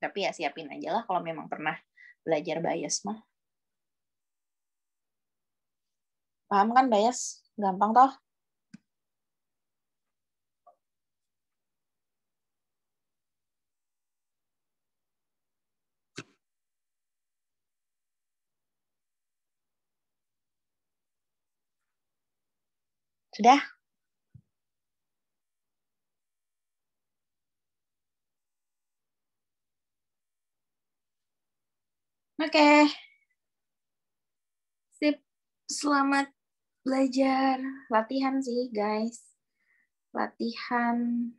Tapi ya siapin aja lah kalau memang pernah belajar bias mah. Paham kan bias? Gampang toh? Sudah? Oke. Sip. Selamat belajar. Latihan sih, guys. Latihan.